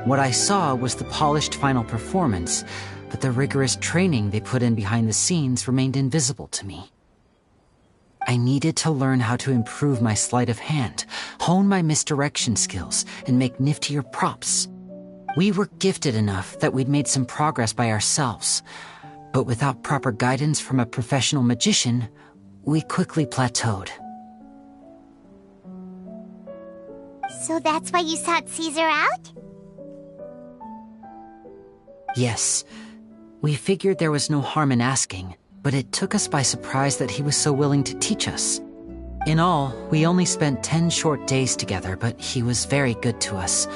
What I saw was the polished final performance, but the rigorous training they put in behind the scenes remained invisible to me. I needed to learn how to improve my sleight of hand, hone my misdirection skills, and make niftier props. We were gifted enough that we'd made some progress by ourselves, but without proper guidance from a professional magician, we quickly plateaued. So that's why you sought Caesar out? Yes. We figured there was no harm in asking, but it took us by surprise that he was so willing to teach us. In all, we only spent 10 short days together, but he was very good to us.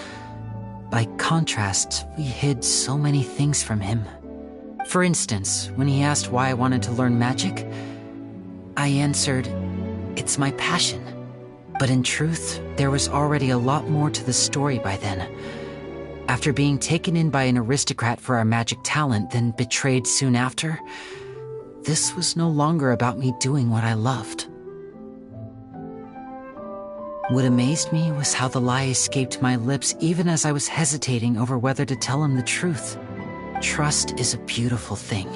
By contrast, we hid so many things from him. For instance, when he asked why I wanted to learn magic, I answered, "It's my passion." But in truth, there was already a lot more to the story by then. After being taken in by an aristocrat for our magic talent, then betrayed soon after, this was no longer about me doing what I loved. What amazed me was how the lie escaped my lips even as I was hesitating over whether to tell him the truth. Trust is a beautiful thing.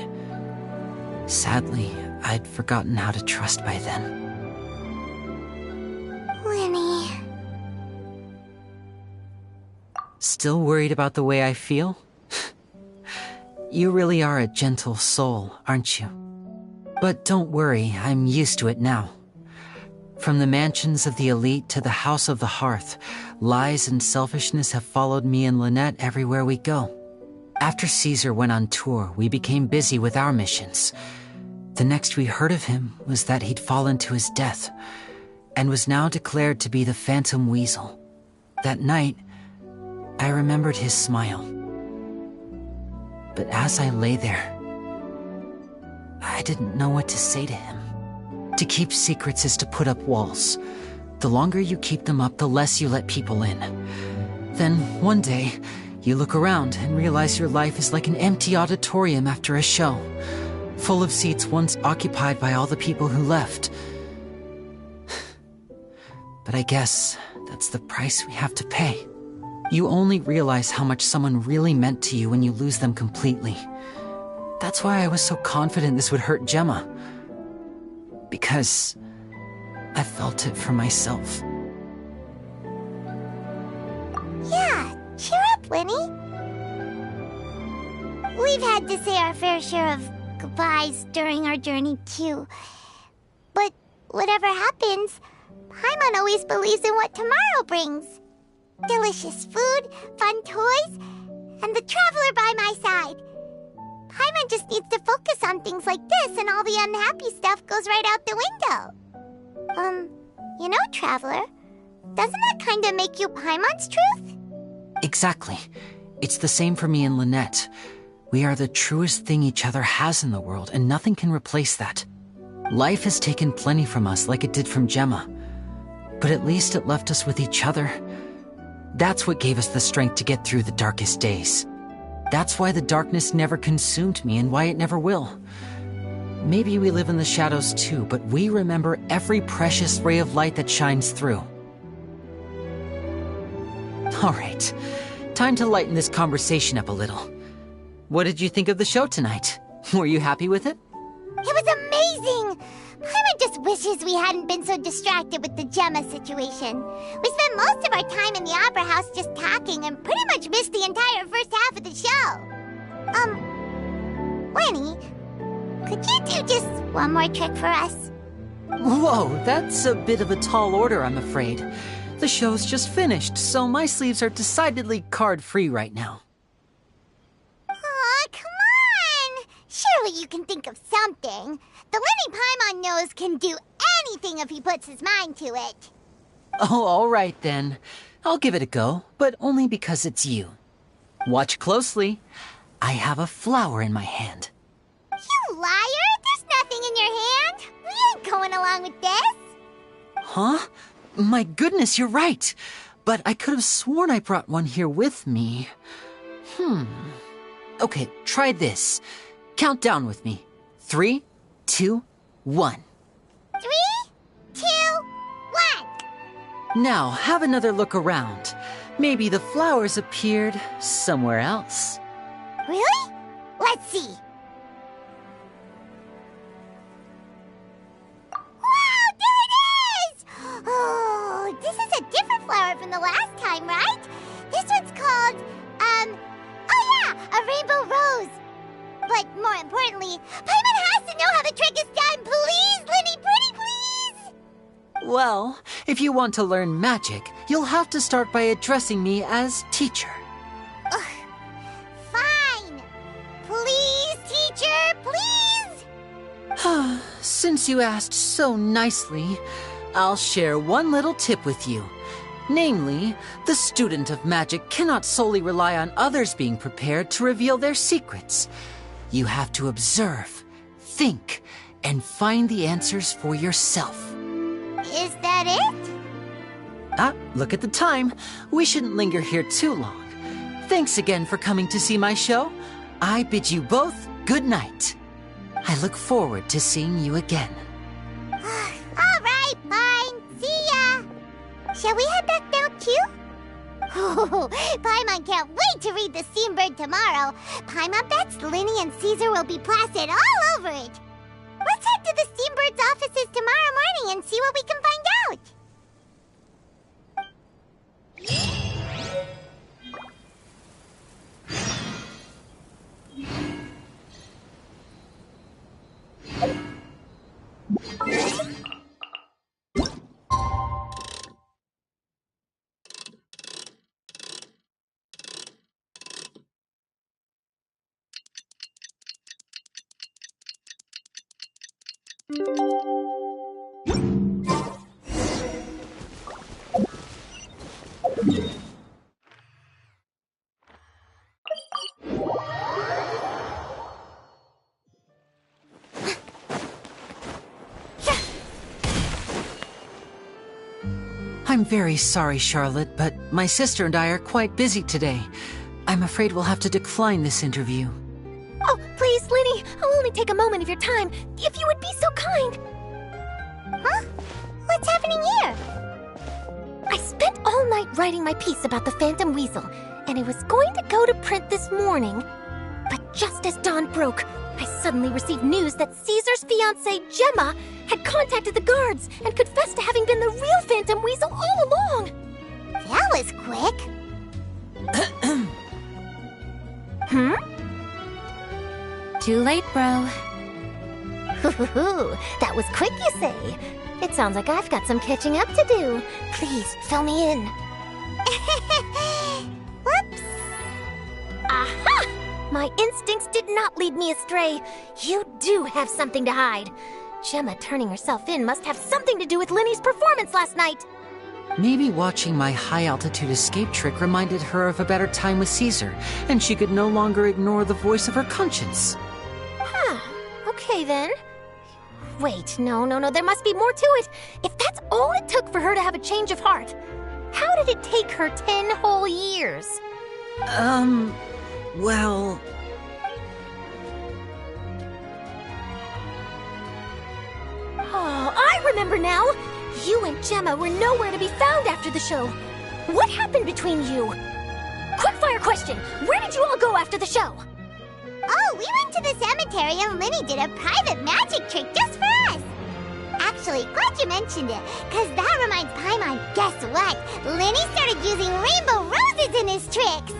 Sadly, I'd forgotten how to trust by then. Lyney. Still worried about the way I feel? You really are a gentle soul, aren't you? But don't worry, I'm used to it now. From the mansions of the elite to the House of the Hearth, lies and selfishness have followed me and Lynette everywhere we go. After Caesar went on tour, we became busy with our missions. The next we heard of him was that he'd fallen to his death, and was now declared to be the Phantom Weasel. That night, I remembered his smile. But as I lay there, I didn't know what to say to him. To keep secrets is to put up walls. The longer you keep them up, the less you let people in. Then, one day, you look around and realize your life is like an empty auditorium after a show, full of seats once occupied by all the people who left. But I guess that's the price we have to pay. You only realize how much someone really meant to you when you lose them completely. That's why I was so confident this would hurt Gemma. Because I felt it for myself. Yeah, cheer up, Lyney. We've had to say our fair share of goodbyes during our journey, too. But whatever happens, Paimon always believes in what tomorrow brings. Delicious food, fun toys, and the traveler by my side. Paimon just needs to focus on things like this, and all the unhappy stuff goes right out the window. You know, Traveler, doesn't that kind of make you Paimon's truth? Exactly. It's the same for me and Lynette. We are the truest thing each other has in the world, and nothing can replace that. Life has taken plenty from us, like it did from Gemma. But at least it left us with each other. That's what gave us the strength to get through the darkest days. That's why the darkness never consumed me and why it never will. Maybe we live in the shadows too, but we remember every precious ray of light that shines through. All right, time to lighten this conversation up a little. What did you think of the show tonight? Were you happy with it? It was amazing! Paimon just wishes we hadn't been so distracted with the Gemma situation. We spent most of our time in the Opera House just talking and pretty much missed the entire first half of the show. Lyney, could you do just one more trick for us? Whoa, that's a bit of a tall order, I'm afraid. The show's just finished, so my sleeves are decidedly card-free right now. Aw, come on! Surely you can think of something. The Lyney Paimon knows can do anything if he puts his mind to it. Oh, all right then. I'll give it a go, but only because it's you. Watch closely. I have a flower in my hand. You liar! There's nothing in your hand! We ain't going along with this! Huh? My goodness, you're right. But I could have sworn I brought one here with me. Okay, try this. Count down with me. 3, 2, 1. 3, 2, 1. Now, have another look around. Maybe the flowers appeared somewhere else. Really? Let's see. Wow, there it is! Oh, this is a different flower from the last time, right? This one's called, oh yeah, a rainbow rose. But more importantly, Paimon has to know how the trick is done. Please, Lyney, pretty please! Well, if you want to learn magic, you'll have to start by addressing me as teacher. Ugh. Fine. Please, teacher, please! Since you asked so nicely, I'll share one little tip with you. Namely, the student of magic cannot solely rely on others being prepared to reveal their secrets. You have to observe, think, and find the answers for yourself. Is that it? Look at the time. We shouldn't linger here too long. Thanks again for coming to see my show. I bid you both good night. I look forward to seeing you again. All right, fine. See ya. Shall we head back now, too? Oh, Paimon can't wait to read The Steambird tomorrow. Paimon bets Lyney and Caesar will be plastered all over it. Let's head to the Steambird's offices tomorrow morning and see what we can find out. I'm very sorry, Charlotte, but my sister and I are quite busy today. I'm afraid we'll have to decline this interview. Oh, please, Lyney, I'll only take a moment of your time, if you would be so kind. Huh? What's happening here? I spent all night writing my piece about the Phantom Weasel, and it was going to go to print this morning. But just as dawn broke, I suddenly received news that Caesar's fiancée, Gemma, had contacted the guards and confessed to having been the real Phantom Weasel all along. That was quick. Too late, bro. That was quick, you say? It sounds like I've got some catching up to do. Please, fill me in. Whoops. Aha! My instincts did not lead me astray. You do have something to hide. Gemma turning herself in must have something to do with Lyney's performance last night. Maybe watching my high-altitude escape trick reminded her of a better time with Caesar, and she could no longer ignore the voice of her conscience. Okay then. Wait, no, there must be more to it. If that's all it took for her to have a change of heart, how did it take her 10 whole years? Well... Oh, I remember now! You and Gemma were nowhere to be found after the show. What happened between you? Quickfire question! Where did you all go after the show? Oh, we went to the cemetery and Lyney did a private magic trick just for us. Actually, glad you mentioned it, because that reminds Paimon, guess what? Lyney started using rainbow roses in his tricks.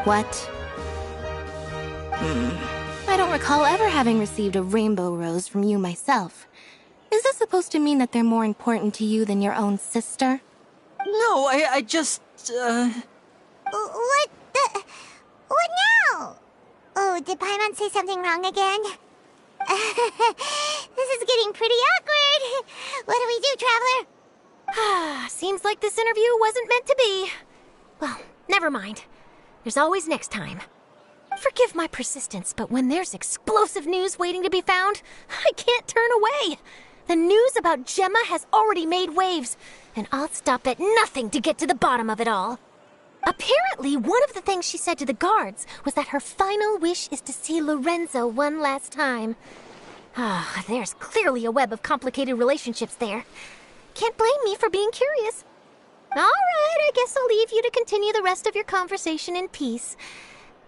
What? I don't recall ever having received a rainbow rose from you myself. Is this supposed to mean that they're more important to you than your own sister? No, I just, What now? Oh, did Paimon say something wrong again? This is getting pretty awkward. What do we do, Traveler? Seems like this interview wasn't meant to be. Well, never mind. There's always next time. Forgive my persistence, but when there's explosive news waiting to be found, I can't turn away. The news about Gemma has already made waves, and I'll stop at nothing to get to the bottom of it all. Apparently, one of the things she said to the guards was that her final wish is to see Lorenzo one last time. There's clearly a web of complicated relationships there. Can't blame me for being curious. All right, I guess I'll leave you to continue the rest of your conversation in peace.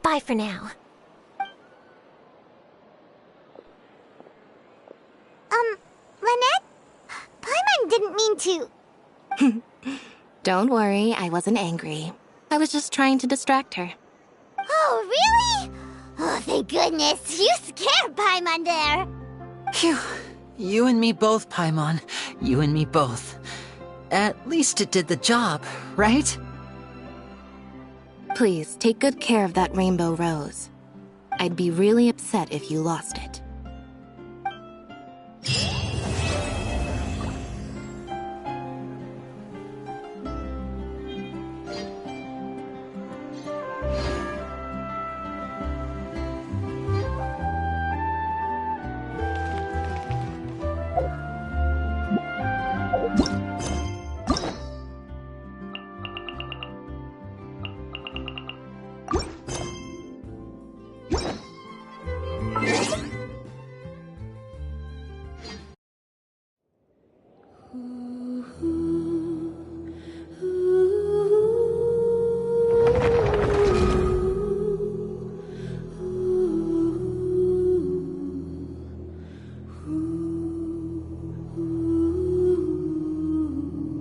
Bye for now. Lynette? Paimon didn't mean to... Don't worry, I wasn't angry. I was just trying to distract her. Oh, really? Oh, thank goodness. You scared Paimon there. Phew. You and me both, Paimon. You and me both. At least it did the job, right? Please, take good care of that rainbow rose. I'd be really upset if you lost it.